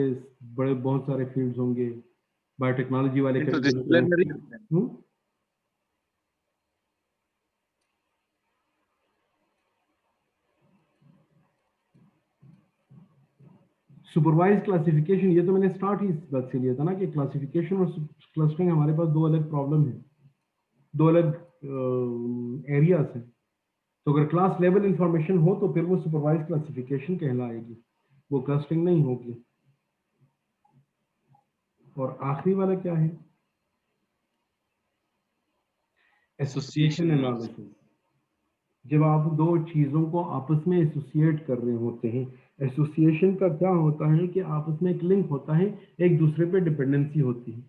बड़े बहुत सारे फील्ड्स होंगे, बायोटेक्नोलॉजी वाले नहीं तो करेंगे डिसिप्लिनरी सुपरवाइज क्लासिफिकेशन। ये तो मैंने स्टार्ट ही इस बात से लिया था ना कि क्लासिफिकेशन और क्लस्टरिंग हमारे पास दो अलग प्रॉब्लम है, दो अलग एरियाज हैं। तो अगर क्लास लेवल इंफॉर्मेशन हो तो फिर वो सुपरवाइज क्लासिफिकेशन कहलाएगी, वो क्लस्टरिंग नहीं होगी। और आखिरी वाला क्या है? Association association. एनालिसिस। जब आप दो चीजों को आपस में एसोसिएट कर रहे होते हैं, एसोसिएशन का क्या होता है कि आपस में एक लिंक होता है, एक दूसरे पे डिपेंडेंसी होती है।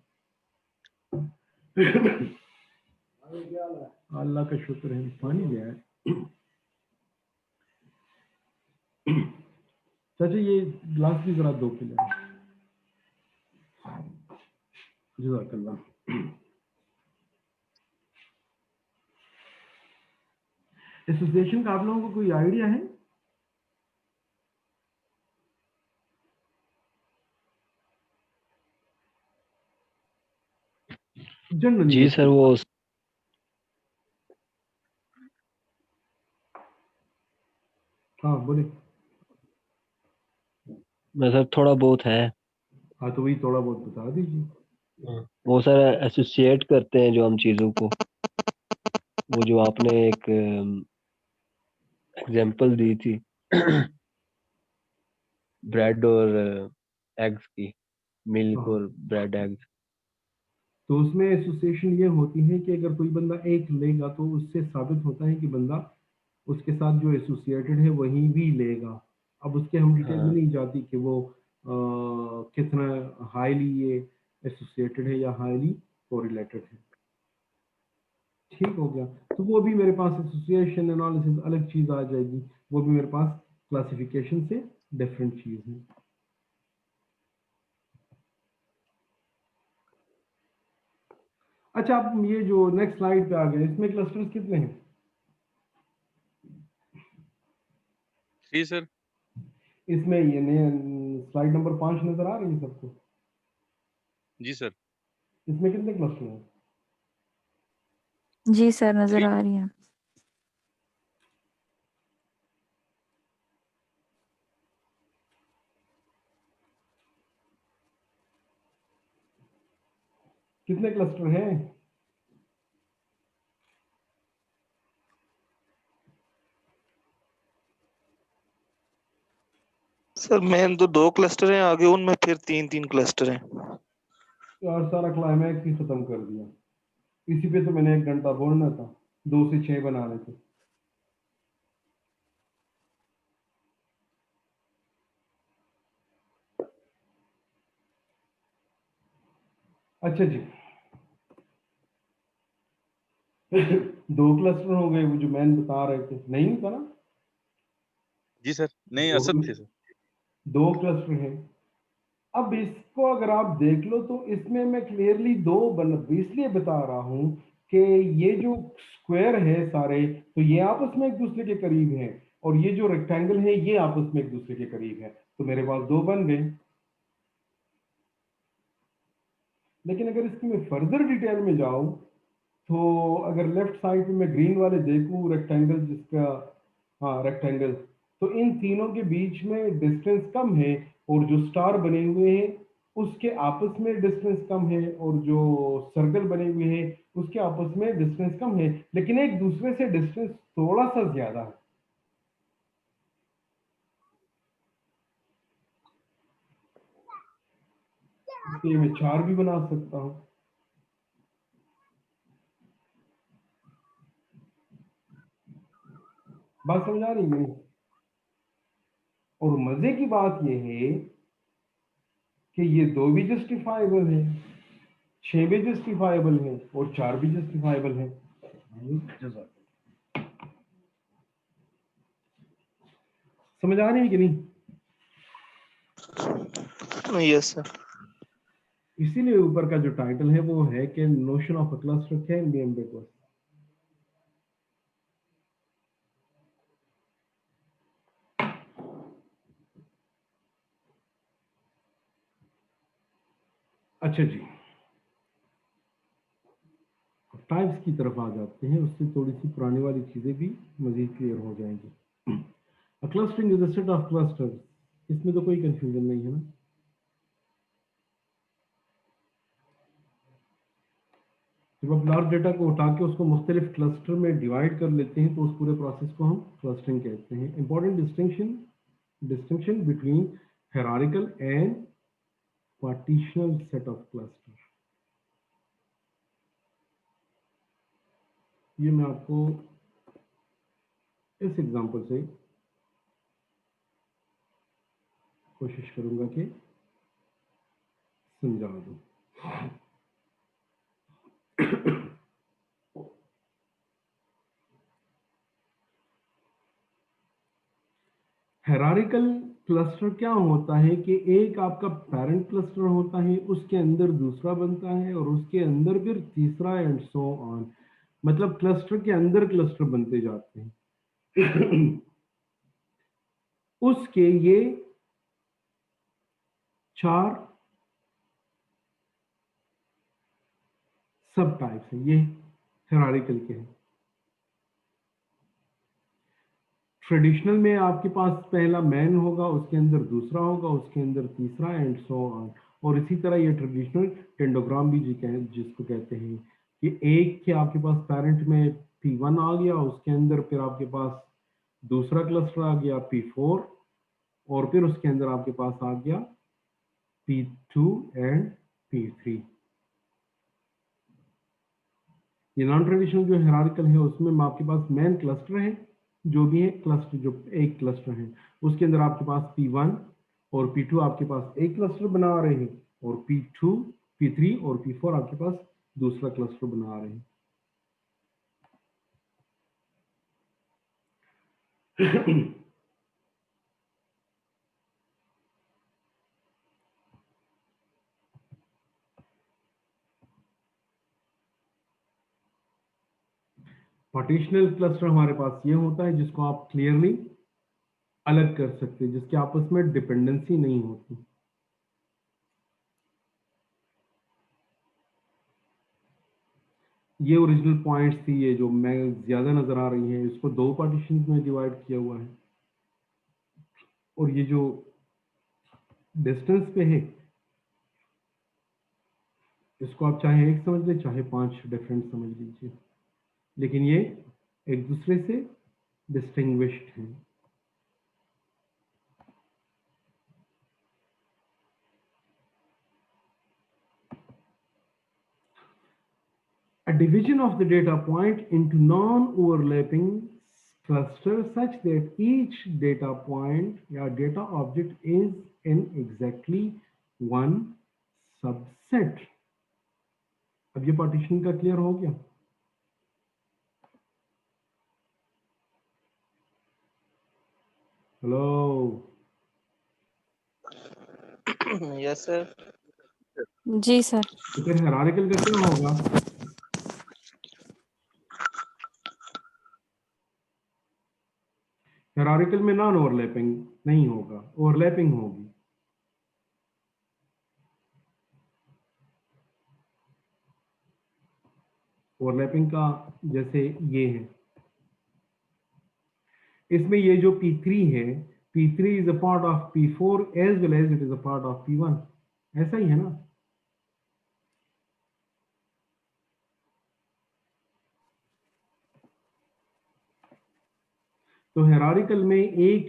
अल्लाह का शुक्र है, पानी लिया है। चाचा ये ग्लास भी जरा दो किलो जज़ाकल्लाह। एसोसिएशन का आप लोगों को कोई आइडिया है? जनरली जी सर, वो हाँ बोले। मतलब थोड़ा बहुत है। हाँ तो वही थोड़ा बहुत बता दीजिए। वो सर एसोसिएट करते हैं जो हम चीज़ों को, वो जो आपने एक एग्जांपल दी थी ब्रेड और एग्स की, मिल्क हाँ और ब्रेड एग्स। तो उसमें एसोसिएशन ये होती है कि अगर कोई बंदा एक लेगा तो उससे साबित होता है कि बंदा उसके साथ जो एसोसिएटेड है वही भी लेगा। अब उसके हम डिटेल में हाँ नहीं जाती कि वो कितना हाईली ये एसोसिएटेड है या हाईली कोरिलेटेड है। ठीक हो गया। तो वो भी मेरे पास एसोसिएशन एनालिसिस अलग चीज आ जाएगी, वो भी मेरे पास क्लासिफिकेशन से डिफरेंट चीज है। अच्छा आप ये जो नेक्स्ट स्लाइड पे आ गए, इसमें क्लस्टर्स कितने हैं? जी सर। इसमें ये स्लाइड नंबर 5 नजर आ रही है सबको? जी सर। इसमें कितने क्लस्टर हैं? जी सर, नजर थ्री। आ रही है। कितने क्लस्टर हैं? सर मेन तो 2 क्लस्टर हैं, आगे उनमें फिर 3-3 क्लस्टर हैं। यार सारा क्लाइमैक्स ही खत्म कर दिया। इसी पे तो मैंने 1 घंटा बोलना था, 2 से 6 बनाने थे। अच्छा जी। 2 क्लस्टर हो गए वो जो मैंने बता रहे थे, नहीं होता ना? जी सर, नहीं दो असद थे सर। 2 क्लस्टर हैं। अब इसको अगर आप देख लो तो इसमें मैं क्लियरली इसलिए बता रहा हूं कि ये जो स्क्वायर है सारे, तो ये आपस में एक दूसरे के करीब हैं, और ये जो रेक्टेंगल है ये आपस में एक दूसरे के करीब है, तो मेरे पास 2 बन गए। लेकिन अगर इसकी मैं फर्दर डिटेल में जाऊं, तो अगर लेफ्ट साइड पे मैं ग्रीन वाले देखूं रेक्टेंगल जिसका, हाँ रेक्टेंगल, तो इन तीनों के बीच में डिस्टेंस कम है, और जो स्टार बने हुए हैं उसके आपस में डिस्टेंस कम है, और जो सर्कल बने हुए हैं उसके आपस में डिस्टेंस कम है, लेकिन एक दूसरे से डिस्टेंस थोड़ा सा ज्यादा है। इसलिए मैं 4 भी बना सकता हूं। बात समझ आ रही है मेरी? और मजे की बात यह है कि ये 2 भी जस्टिफाइबल है, 6 भी जस्टिफाइबल है, और 4 भी जस्टिफाइबल है। समझ आ रही है कि नहीं? Yes sir. इसीलिए ऊपर का जो टाइटल है वो है कि notion of a cluster can be ambiguous. अच्छा जी, टाइप्स की तरफ आ जाते हैं, उससे थोड़ी सी पुरानी वाली चीजें भी मजीद क्लियर हो जाएंगी। अ clustering is a set of clusters, इसमें तो कोई कंफ्यूजन नहीं है ना? जब आप लार्ज डेटा को उठा के उसको मुख्तलिफ क्लस्टर में डिवाइड कर लेते हैं तो उस पूरे प्रोसेस को हम क्लस्टरिंग कहते हैं। Important distinction between hierarchical and partitional set of cluster, ये मैं आपको इस एग्जांपल से कोशिश करूंगा कि समझा दूं। हायरार्किकल क्लस्टर क्या होता है कि एक आपका पेरेंट क्लस्टर होता है, उसके अंदर दूसरा बनता है और उसके अंदर फिर तीसरा एंड सो ऑन, मतलब क्लस्टर के अंदर क्लस्टर बनते जाते हैं। उसके ये 4 सब टाइप्स हैं, ये हायरार्किकल के हैं। ट्रेडिशनल में आपके पास पहला मैन होगा, उसके अंदर दूसरा होगा, उसके अंदर तीसरा एंड सो ऑन। और इसी तरह ये ट्रेडिशनल टेंडोग्राम भी जिसको कहते हैं कि एक के आपके पास पेरेंट में P1 आ गया, उसके अंदर फिर आपके पास दूसरा क्लस्टर आ गया P4 और फिर उसके अंदर आपके पास आ गया P2 एंड P3। ये नॉन ट्रेडिशनल जो हायरार्किकल है उसमें आपके पास मेन क्लस्टर है, जो भी है क्लस्टर, जो एक क्लस्टर है उसके अंदर आपके पास P1 और P2 आपके पास एक क्लस्टर बना रहे हैं और P2, P3 और P4 आपके पास दूसरा क्लस्टर बना रहे हैं। पार्टीशनल क्लस्टर हमारे पास ये होता है जिसको आप क्लियरली अलग कर सकते हैं, जिसके आपस में डिपेंडेंसी नहीं होती। ये ओरिजिनल पॉइंट्स थी, ये जो मैं ज्यादा नजर आ रही हैं, इसको 2 पार्टीशन में डिवाइड किया हुआ है और ये जो डिस्टेंस पे है इसको आप चाहे एक समझ ले चाहे 5 डिफरेंट समझ लीजिए, लेकिन ये एक दूसरे से डिस्टिंग्विश्ड हैं। A division of the data point into non-overlapping clusters such that each data point or data object is in exactly one subset। अब ये पार्टीशन का क्लियर हो गया? हेलो? Yes sir. जी सर। तो फिर हायरार्किकल का क्या होगा? हायरार्किकल में नॉन ओवरलैपिंग नहीं होगा, ओवरलैपिंग होगी। ओवरलैपिंग का जैसे ये है, इसमें ये जो P3 है, P3 is a part of P4 as well as it is a part of P1, ऐसा ही है ना? तो हायरार्किकल में एक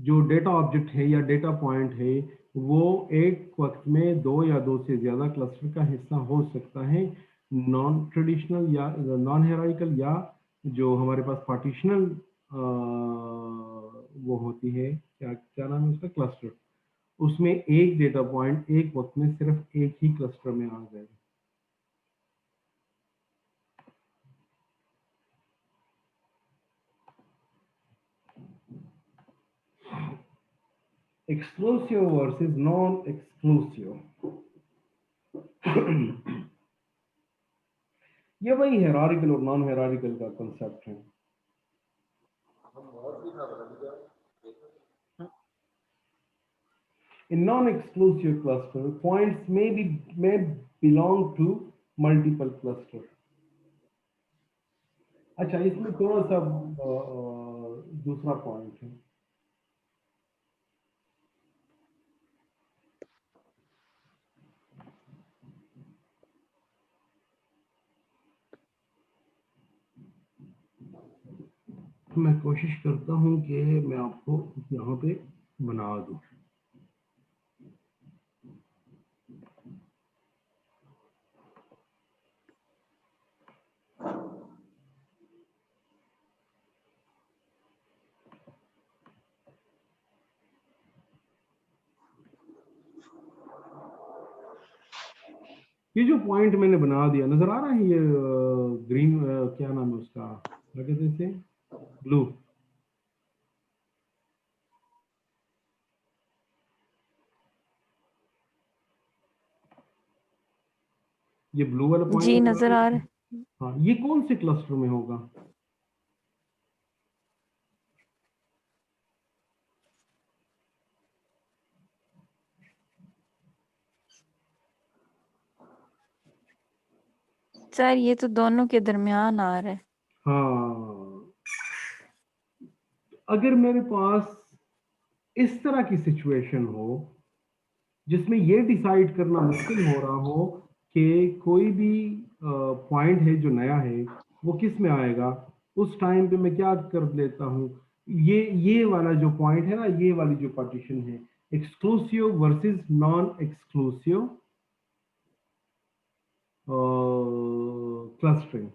जो डेटा ऑब्जेक्ट है या डेटा पॉइंट है वो एक वक्त में 2 या 2 से ज्यादा क्लस्टर का हिस्सा हो सकता है। नॉन ट्रेडिशनल या नॉन हायरार्किकल या जो हमारे पास पार्टीशनल वो होती है, क्या क्या नाम है उसका, क्लस्टर, उसमें एक डेटा पॉइंट एक वक्त में सिर्फ एक ही क्लस्टर में आ जाएगा। Exclusive versus non exclusive. ये वही हायरार्किकल और नॉन हायरार्किकल का कांसेप्ट है। In non-exclusive cluster, points may belong to multiple cluster। अच्छा, इसमें थोड़ा सा दूसरा पॉइंट है। मैं कोशिश करता हूं कि मैं आपको यहाँ पे बना दूं। ये जो पॉइंट मैंने बना दिया नजर आ रहा है, ये ग्रीन, क्या नाम है उसका, क्या कहते हैं, ब्लू। ये ब्लू वाला जी पॉइंट नजर आ रहा है। हाँ, ये कौन से क्लस्टर में होगा? सर ये तो दोनों के दरमियान आ रहा है। हाँ, अगर मेरे पास इस तरह की सिचुएशन हो जिसमें ये डिसाइड करना मुश्किल हो रहा हो कि कोई भी पॉइंट है जो नया है वो किस में आएगा, उस टाइम पे मैं क्या कर लेता हूँ, ये वाला जो पॉइंट है ना, ये वाली जो पार्टीशन है, exclusive versus non exclusive clustering.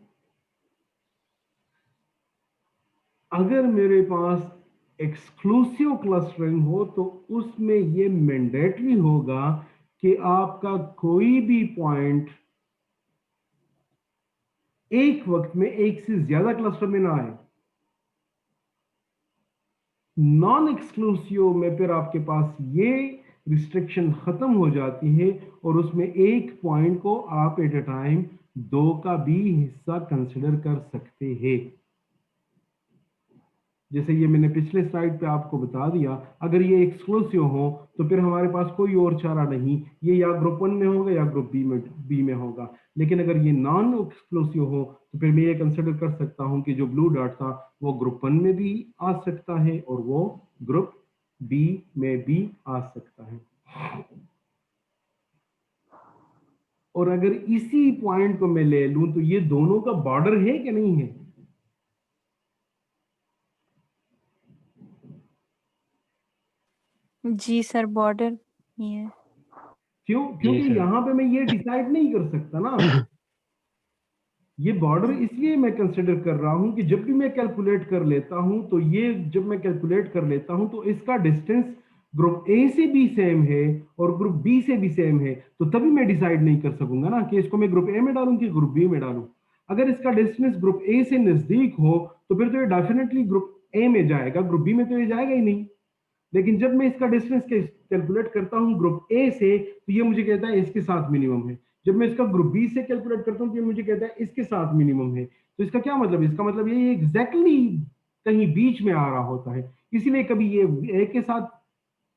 अगर मेरे पास एक्सक्लूसिव क्लस्टरिंग हो तो उसमें ये मैंडेटरी होगा कि आपका कोई भी पॉइंट एक वक्त में एक से ज्यादा क्लस्टर में ना आए। नॉन एक्सक्लूसिव में फिर आपके पास ये रिस्ट्रिक्शन खत्म हो जाती है और उसमें एक पॉइंट को आप एट अ टाइम दो का भी हिस्सा कंसिडर कर सकते हैं। जैसे ये मैंने पिछले स्लाइड पे आपको बता दिया, अगर ये एक्सक्लूसिव हो तो फिर हमारे पास कोई और चारा नहीं, ये या ग्रुप 1 में होगा या ग्रुप बी में होगा। लेकिन अगर ये नॉन एक्सक्लूसिव हो तो फिर मैं ये कंसिडर कर सकता हूं कि जो ब्लू डॉट था वो ग्रुप 1 में भी आ सकता है और वो ग्रुप बी में भी आ सकता है। और अगर इसी पॉइंट को मैं ले लूं तो ये दोनों का बॉर्डर है कि नहीं है? जी सर बॉर्डर ही है। क्यों? जी क्योंकि सर। यहां पे मैं ये डिसाइड नहीं कर सकता ना। ये बॉर्डर इसलिए मैं कंसिडर कर रहा हूं कि जब भी मैं कैलकुलेट कर लेता हूं तो ये जब मैं कैलकुलेट कर लेता हूं तो इसका डिस्टेंस ग्रुप ए से भी सेम है और ग्रुप बी से भी सेम है, तो तभी मैं डिसाइड नहीं कर सकूंगा ना कि इसको मैं ग्रुप ए में डालूं कि ग्रुप बी में डालूं। अगर इसका डिस्टेंस ग्रुप ए से नजदीक हो तो फिर तो ये डेफिनेटली ग्रुप ए में जाएगा, ग्रुप बी में तो ये जाएगा ही नहीं। लेकिन जब मैं इसका डिस्टेंस कैलकुलेट करता हूं ग्रुप ए से तो ये मुझे कहता है इसके साथ मिनिमम है। जब मैं इसका ग्रुप बी से कैलकुलेट करता हूं तो ये मुझे कहता है इसके साथ मिनिमम है। तो इसका क्या मतलब है? इसका मतलब ये एग्जैक्टली कहीं बीच में आ रहा होता है। इसीलिए कभी ये ए के साथ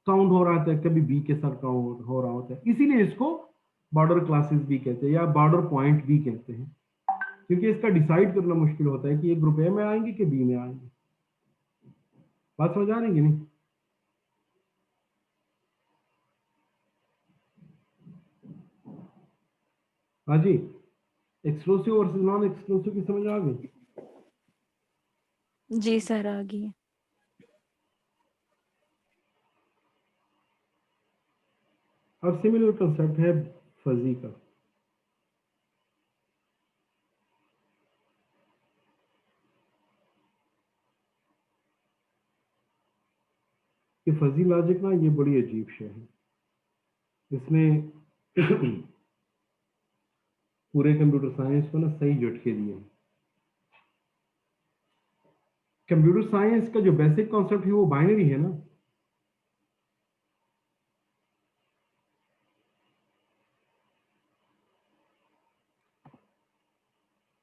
काउंट हो रहा था, कभी बी के साथ काउंट हो रहा होता है। इसीलिए इसको बॉर्डर क्लासेस भी कहते हैं या बॉर्डर पॉइंट भी कहते हैं, क्योंकि इसका डिसाइड करना मुश्किल होता है कि ये ग्रुप ए में आएंगे कि बी में आएंगे। बात समझ आ रही है कि नहीं? हाँ जी, एक्सक्लूसिव वर्सेस नॉन एक्सक्लूसिव की समझ आ गई? जी सर आ गई है। अब सिमिलर कंसेप्ट है फजी का। ये फजी लॉजिक ना ये बड़ी अजीब शे है। इसने पूरे कंप्यूटर साइंस को ना सही झटके दिए हैं। कंप्यूटर साइंस का जो बेसिक कॉन्सेप्ट है वो बाइनरी है ना।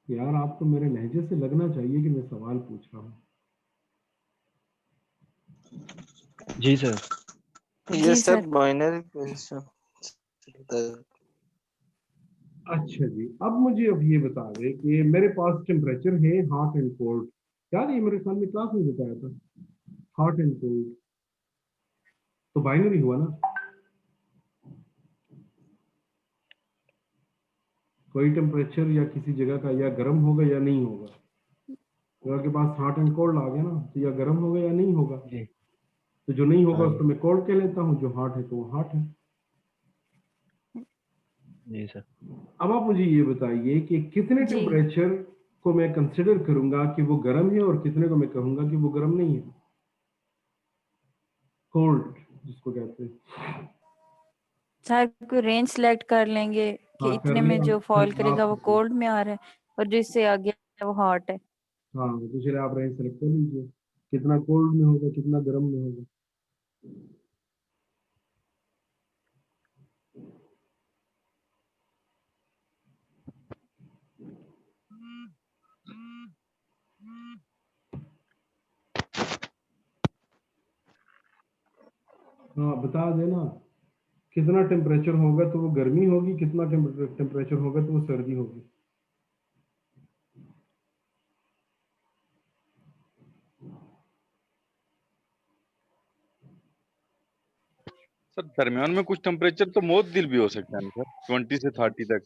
यार आपको मेरे लहजे से लगना चाहिए कि मैं सवाल पूछ रहा हूँ। जी सर। ये जी सर सर। बाइनरी क्वेश्चन चलता है। अच्छा जी, अब मुझे अब ये बता दें कि मेरे पास टेम्परेचर है हॉट एंड कोल्ड। याद है मेरे सामने क्लास में बताया था हॉट एंड कोल्ड, तो बाइनरी हुआ ना। कोई टेम्परेचर या किसी जगह का या गर्म होगा या नहीं होगा। तो आपके पास हॉट एंड कोल्ड आ गया ना, तो या गर्म होगा या नहीं होगा। जी। तो जो नहीं होगा हाँ उसको जी। मैं कोल्ड कह लेता हूँ, जो हॉट है तो वो हॉट है। जी सर। अब आप मुझे ये बताइए कि कितने जी टेम्परेचर को मैं कंसिडर करूंगा कि वो गर्म है और कितने को मैं कहूंगा कि वो गर्म नहीं है, कोल्ड जिसको कहते हैं। सर कोई रेंज सेलेक्ट कर लेंगे कि हाँ कर इतने में लिया। जो फॉल करेगा आप वो कोल्ड में आ रहा है और जो इससे आगे है वो हॉट है। हाँ, तो चलिए आप रेंज सेलेक्ट कर लीजिए, कितना कोल्ड में होगा कितना गर्म में होगा। हाँ बता देना, कितना टेम्परेचर होगा तो वो गर्मी होगी, कितना टेम्परेचर होगा तो वो सर्दी होगी। सर दरमियान में कुछ टेम्परेचर तो मोतदिल भी हो सकता है ना सर, 20 से 30 तक,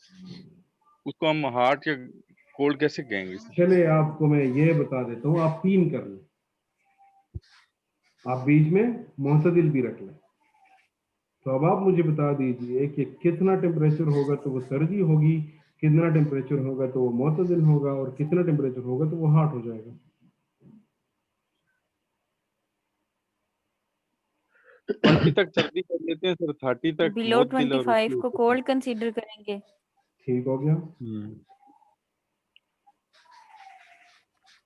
उसको हम हॉट या कोल्ड कैसे कहेंगे? चले आपको मैं ये बता देता हूँ, आप 3 कर लें, आप बीच में मोतदिल भी रख लें। तो अब आप मुझे बता दीजिए कि कितना टेम्परेचर होगा तो वो सर्दी होगी, कितना टेम्परेचर होगा तो वो मोतदिल होगा, और कितना टेम्परेचर होगा तो वो हॉट हो जाएगा। 20 तक सर्दी कर लेते हैं सर, 30 तक बिलो मोतदिल और 25 उसके को ऊपर। कोल्ड कंसीडर करेंगे। ठीक हो गया।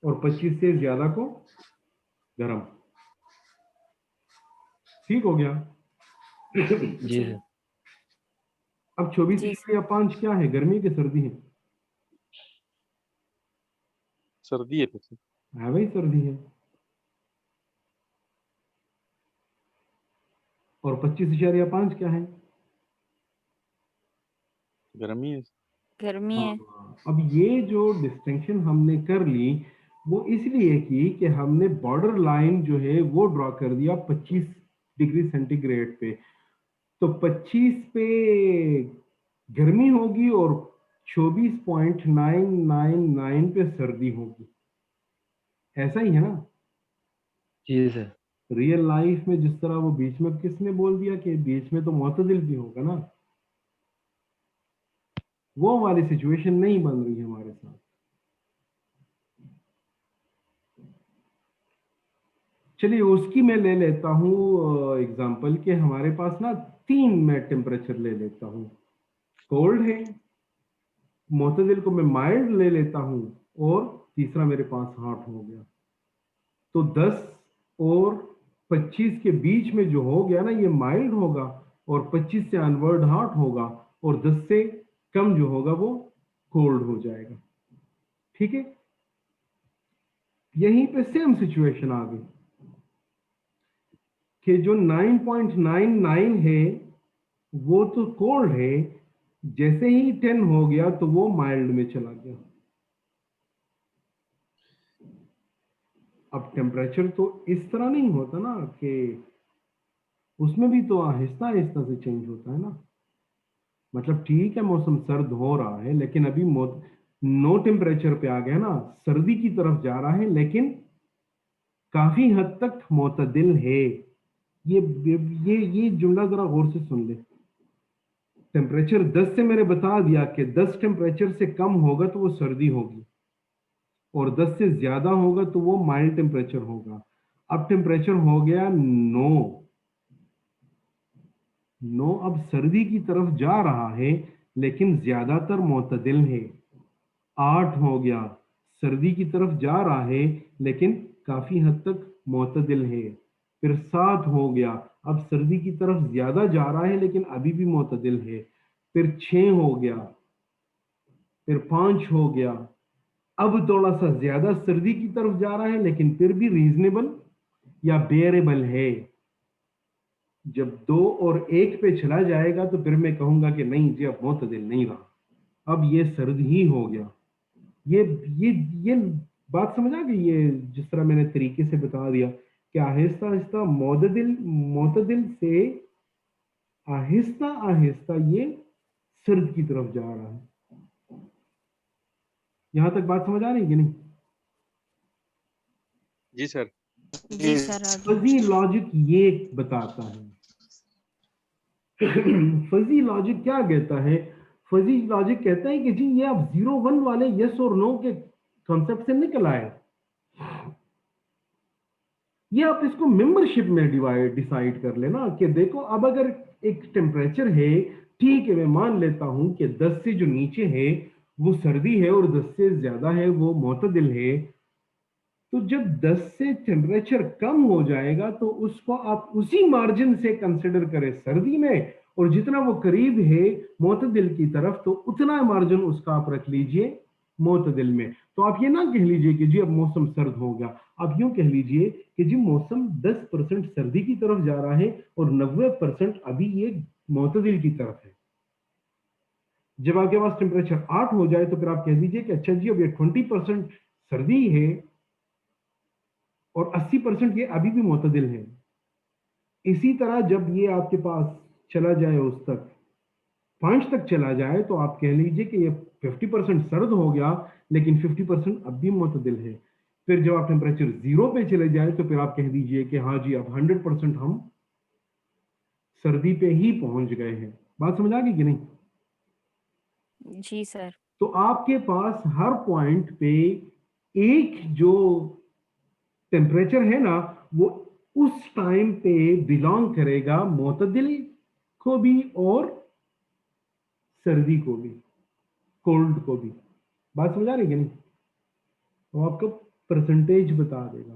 और 25 से ज्यादा को गर्म। ठीक हो गया। जी सर। अब 24 जी डिग्री या 5 क्या है, गर्मी की सर्दी है? सर्दी है तो सर। है भाई सर्दी है। और 25.5 क्या है? गर्मी है। गर्मी है। हाँ, अब ये जो डिस्टिंक्शन हमने कर ली वो इसलिए की कि हमने बॉर्डर लाइन जो है वो ड्रॉ कर दिया 25 डिग्री सेंटीग्रेड पे। तो 25 पे गर्मी होगी और 24.999 पे सर्दी होगी। ऐसा ही है ना? जी सर। रियल लाइफ में जिस तरह वो बीच में किसने बोल दिया कि बीच में तो मुतदिल भी होगा ना, वो हमारी सिचुएशन नहीं बन रही है हमारे साथ। चलिए उसकी मैं ले लेता हूँ एग्जांपल के हमारे पास ना 3 मैं टेम्परेचर ले लेता हूँ। कोल्ड है, मुतदिल को मैं माइल्ड ले लेता हूँ, और तीसरा मेरे पास हॉट हो गया। तो 10 और 25 के बीच में जो हो गया ना ये माइल्ड होगा, और 25 से अनवर्ड हॉट होगा, और 10 से कम जो होगा वो कोल्ड हो जाएगा। ठीक है, यहीं पे सेम सिचुएशन आ गई कि जो 9.99 है वो तो कोल्ड है, जैसे ही 10 हो गया तो वो माइल्ड में चला गया। अब टेम्परेचर तो इस तरह नहीं होता ना कि उसमें भी तो आहिस्ता आहिस्ता से चेंज होता है ना। मतलब ठीक है मौसम सर्द हो रहा है, लेकिन अभी नो टेम्परेचर पे आ गया ना, सर्दी की तरफ जा रहा है, लेकिन काफी हद तक मोतदिल है। ये ये जुमला जरा गौर से सुन ले। टेम्परेचर 10 से मैंने बता दिया कि 10 टेम्परेचर से कम होगा तो वो सर्दी होगी, और 10 से ज्यादा होगा तो वो माइल्ड टेम्परेचर होगा। अब टेम्परेचर हो गया 9 अब सर्दी की तरफ जा रहा है, लेकिन ज्यादातर मोतदिल है। 8 हो गया, सर्दी की तरफ जा रहा है लेकिन काफी हद तक मोतदिल है। फिर 7 हो गया, अब सर्दी की तरफ ज्यादा जा रहा है लेकिन अभी भी मोतदिल है। फिर 6 हो गया, फिर 5 हो गया, अब थोड़ा सा ज्यादा सर्दी की तरफ जा रहा है लेकिन फिर भी रीजनेबल या बेयरेबल है। जब 2 और 1 पे चला जाएगा तो फिर मैं कहूंगा कि नहीं जी अब मोतदिल नहीं रहा, अब ये सर्द ही हो गया। ये ये ये बात समझ आ गई? ये जिस तरह मैंने तरीके से बता दिया कि आहिस्ता आहिस्ता मोतदिल मोतदिल से आहिस्ता आहिस्ता ये सर्द की तरफ जा रहा है। यहां तक बात समझ आ रही है कि नहीं? जी सर। जी सर आगे। फजी लॉजिक ये बताता है। फजी लॉजिक क्या कहता है? फजी लॉजिक कहता है कि जी ये आप 0-1 वाले यस और नो के कॉन्सेप्ट से निकल आए, ये आप इसको मेंबरशिप में डिसाइड कर लेना कि देखो अब अगर एक टेम्परेचर है, ठीक है मैं मान लेता हूं कि 10 से जो नीचे है वो सर्दी है और 10 से ज्यादा है वो मोतदिल है। तो जब 10 से टेम्परेचर कम हो जाएगा तो उसको आप उसी मार्जिन से कंसिडर करें सर्दी में, और जितना वो करीब है मोतदिल की तरफ तो उतना मार्जिन उसका आप रख लीजिए मोतदिल में। तो आप ये ना कह लीजिए कि जी अब मौसम सर्द हो गया, आप यूं कह लीजिए कि जी मौसम 10% सर्दी की तरफ जा रहा है और 90% अभी ये मोतदिल की तरफ है। जब आपके पास टेम्परेचर 8 हो जाए तो फिर आप कह दीजिए कि अच्छा जी अब ये 20% सर्दी है और 80% ये अभी भी मोतदिल है। इसी तरह जब ये आपके पास चला जाए उस तक 5 तक चला जाए तो आप कह लीजिए कि ये 50% सर्द हो गया लेकिन 50% अब भी मुतदिल है। फिर जब आप टेम्परेचर 0 पे चले जाए तो फिर आप कह दीजिए कि हाँ जी अब 100% हम सर्दी पे ही पहुंच गए हैं। बात समझ आ गई कि नहीं? जी सर। तो आपके पास हर पॉइंट पे एक जो टेम्परेचर है ना वो उस टाइम पे बिलोंग करेगा मोतदिल को भी और सर्दी को भी, कोल्ड को भी। बात समझ आ रही है कि नहीं? तो आपको परसेंटेज बता देगा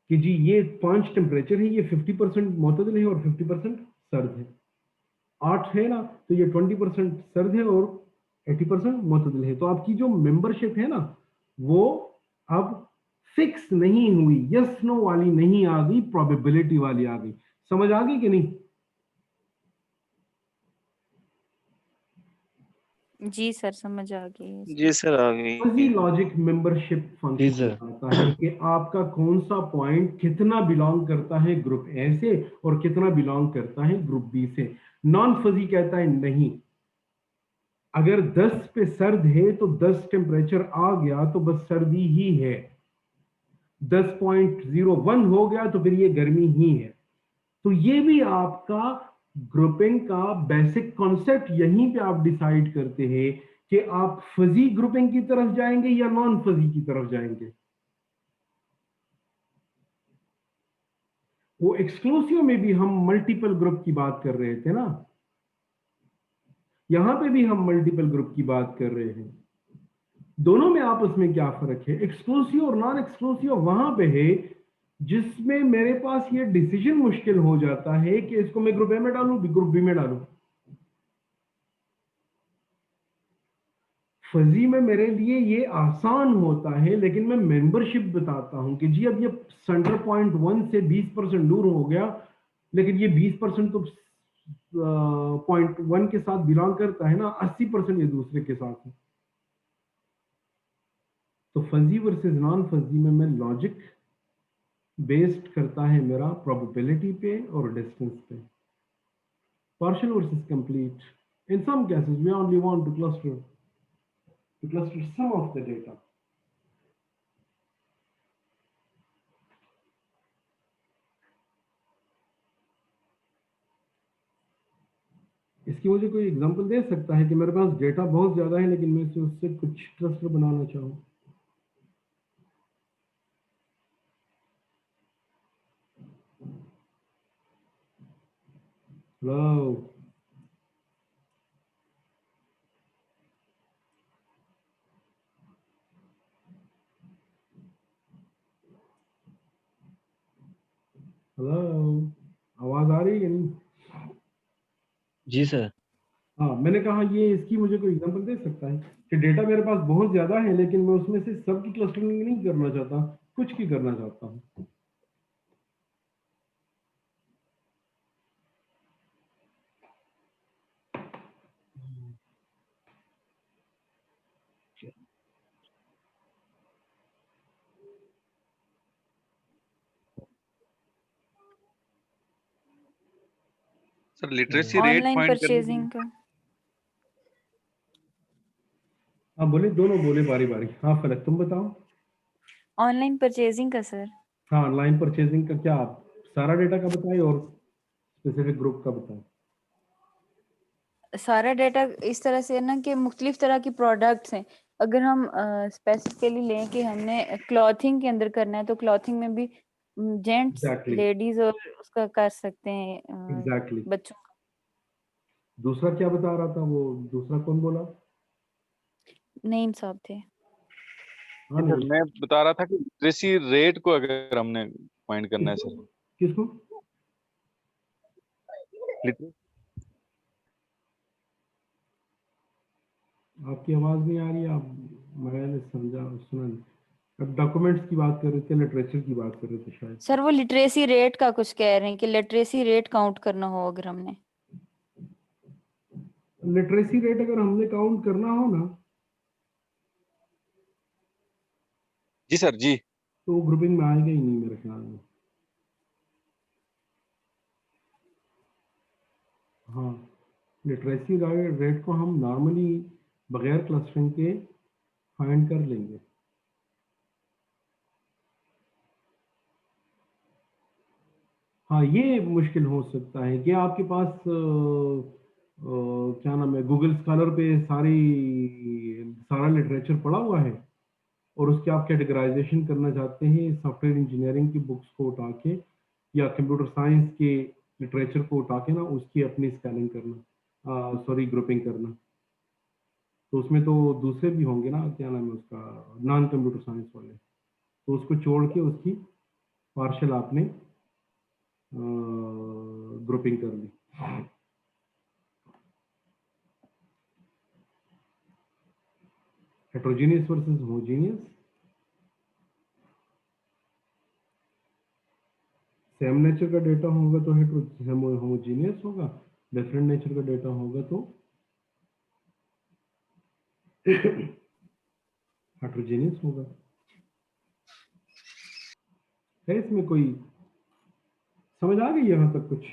कि जी ये 5 टेम्परेचर है, ये 50% मोतदिल है और 50% सर्द है। 8 है ना तो ये 20% सर्द है और 80% मोतदिल है। तो आपकी जो मेंबरशिप है ना वो अब फिक्स नहीं हुई, यस नो वाली नहीं आ गई, प्रोबेबिलिटी वाली आ गई। समझ आ गई कि नहीं? जी सर, समझ आ गई है जी सर। सर आ गई। फजी लॉजिक मेंबरशिप जी फंक्शन सर। बताता है कि आपका कौन सा पॉइंट कितना बिलोंग करता है ग्रुप ए से और कितना बिलोंग करता है ग्रुप बी से। नॉन फजी कहता है नहीं, अगर 10 पे सर्द है तो 10 टेम्परेचर आ गया तो बस सर्दी ही है। 10.01 हो गया तो फिर ये गर्मी ही है। तो ये भी आपका ग्रुपिंग का बेसिक कॉन्सेप्ट, यहीं पे आप डिसाइड करते हैं कि आप फजी ग्रुपिंग की तरफ जाएंगे या नॉन फजी की तरफ जाएंगे। वो एक्सक्लूसिव में भी हम मल्टीपल ग्रुप की बात कर रहे थे ना, यहां पे भी हम मल्टीपल ग्रुप की बात कर रहे हैं। दोनों में आपस में क्या फर्क है? एक्सक्लूसिव और नॉन एक्सक्लूसिव वहां पे है जिसमें मेरे पास ये डिसीजन मुश्किल हो जाता है कि इसको मैं ग्रुप ए में डालूं ग्रुप बी में डालूं। फजी में मेरे लिए ये आसान होता है लेकिन मैं मेंबरशिप बताता हूं कि जी अब ये सेंटर पॉइंट 1 से 20% दूर हो गया लेकिन ये 20% तो पॉइंट 1 के साथ बिलोंग करता है ना, 80% ये दूसरे के साथ है। तो फजी वर्सेस नॉन फजी में मैं लॉजिक बेस्ड करता है मेरा प्रोबेबिलिटी पे और डिस्टेंस पे। Partial versus complete, in some cases we only want to cluster some of the data. इसकी मुझे कोई एग्जांपल दे सकता है कि मेरे पास डेटा बहुत ज्यादा है लेकिन मैं उससे कुछ क्लस्टर बनाना चाहूँ? हेलो, हेलो, आवाज आ रही है कि नहीं? जी सर। हाँ, मैंने कहा ये इसकी मुझे कोई एग्जांपल दे सकता है कि डेटा मेरे पास बहुत ज्यादा है लेकिन मैं उसमें से सबकी क्लस्टरिंग नहीं करना चाहता, कुछ की करना चाहता हूँ। Sir literacy rate online find करने के लिए परचेजिंग का। हाँ बोले, दोनों बोले बारी बारी। हाँ फलक तुम बताओ। ऑनलाइन परचेजिंग का सर। हाँ ऑनलाइन परचेजिंग का क्या आप सारा डेटा का बताएं और स्पेसिफिक ग्रुप का बताएं? सारा डाटा इस तरह से है ना कि मुख्तलिफ तरह की प्रोडक्ट्स हैं। अगर हम स्पेसिफिकली लें कि हमने क्लॉथिंग के अंदर करना है तो क्लॉथिंग में भी जेंट्स, एग्जैक्टली, लेडीज और उसका कर सकते हैं एग्जैक्टली। बच्चों का। दूसरा क्या बता रहा था वो? दूसरा कौन बोला? नईम साहब थे। हाँ सर नहीं, मैं बता रहा था कि लिटरेसी रेट को अगर हमने फाइंड करना है किसको सर। किसको? लिटरेसी आपकी आवाज नहीं आ रही, आप मैंने समझा सुना नहीं। अब डॉक्यूमेंट्स की बात कर रहे थे, लिटरेचर की बात कर रहे थे शायद। सर वो लिटरेसी रेट का कुछ कह रहे हैं कि लिटरेसी रेट काउंट करना हो अगर हमने। लिटरेसी रेट अगर हमने काउंट करना हो ना जी सर जी। तो वो ग्रुपिंग में आएगा ही नहीं मेरे ख्याल में। हाँ, लिटरेसी रेट को हम नॉर्मली बगैर क्लस्टरिंग के फाइंड कर लेंगे। हाँ, ये मुश्किल हो सकता है कि आपके पास क्या नाम है, गूगल स्कॉलर पे सारा लिटरेचर पड़ा हुआ है और उसके आप कैटेगराइजेशन करना चाहते हैं सॉफ्टवेयर इंजीनियरिंग की बुक्स को उठा के या कंप्यूटर साइंस के लिटरेचर को उठा के ना उसकी अपनी स्पेलिंग करना, सॉरी ग्रुपिंग करना, तो उसमें तो दूसरे भी होंगे ना, क्या नाम है उसका, नॉन कंप्यूटर साइंस वाले, तो उसको छोड़ के उसकी पार्शल आपने ग्रुपिंग कर ली। Heterogeneous versus homogeneous, same nature का डेटा होगा तो होमोजीनियस होगा, डिफरेंट नेचर का डेटा होगा तो हेट्रोजीनियस होगा। है इसमें कोई समझ आ गई यहाँ तक कुछ?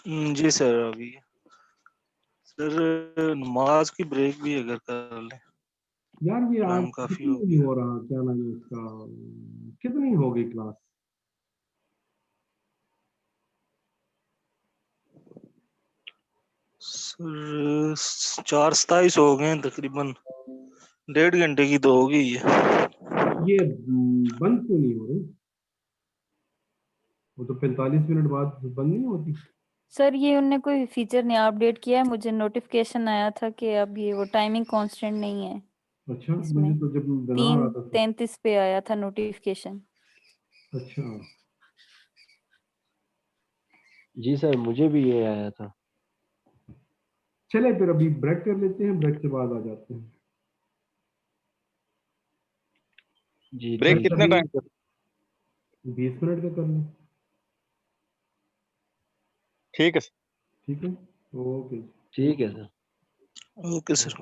जी सर। अभी सर नमाज की ब्रेक भी अगर कर ले, यार ये आज टाइम काफी कितनी हो नहीं गया। हो रहा, क्या नाम है उसका, कितनी हो गई क्लास? सर 4:27 हो गए हैं तकरीबन, 1.5 घंटे की तो हो गई है। ये बंद क्यों नहीं हो रही? वो तो 45 मिनट बाद बंद नहीं होती। सर ये उनने कोई फीचर नया अपडेट किया है, मुझे नोटिफिकेशन आया था कि अब ये वो टाइमिंग कांस्टेंट नहीं है अच्छा, इसमें। मुझे तो जब बना रहा था तो 3:33 पे आया था नोटिफिकेशन। अच्छा, जी सर, मुझे भी ये आया था। चले फिर अभी ब्रेक कर लेते हैं, ब्रेक के बाद आ जाते हैं। जी ब्रेक ठीक है। कितने टाइम? 20 मिनट का कर लें, ठीक है सर। ठीक है, ओके। ठीक है सर। Okay sir.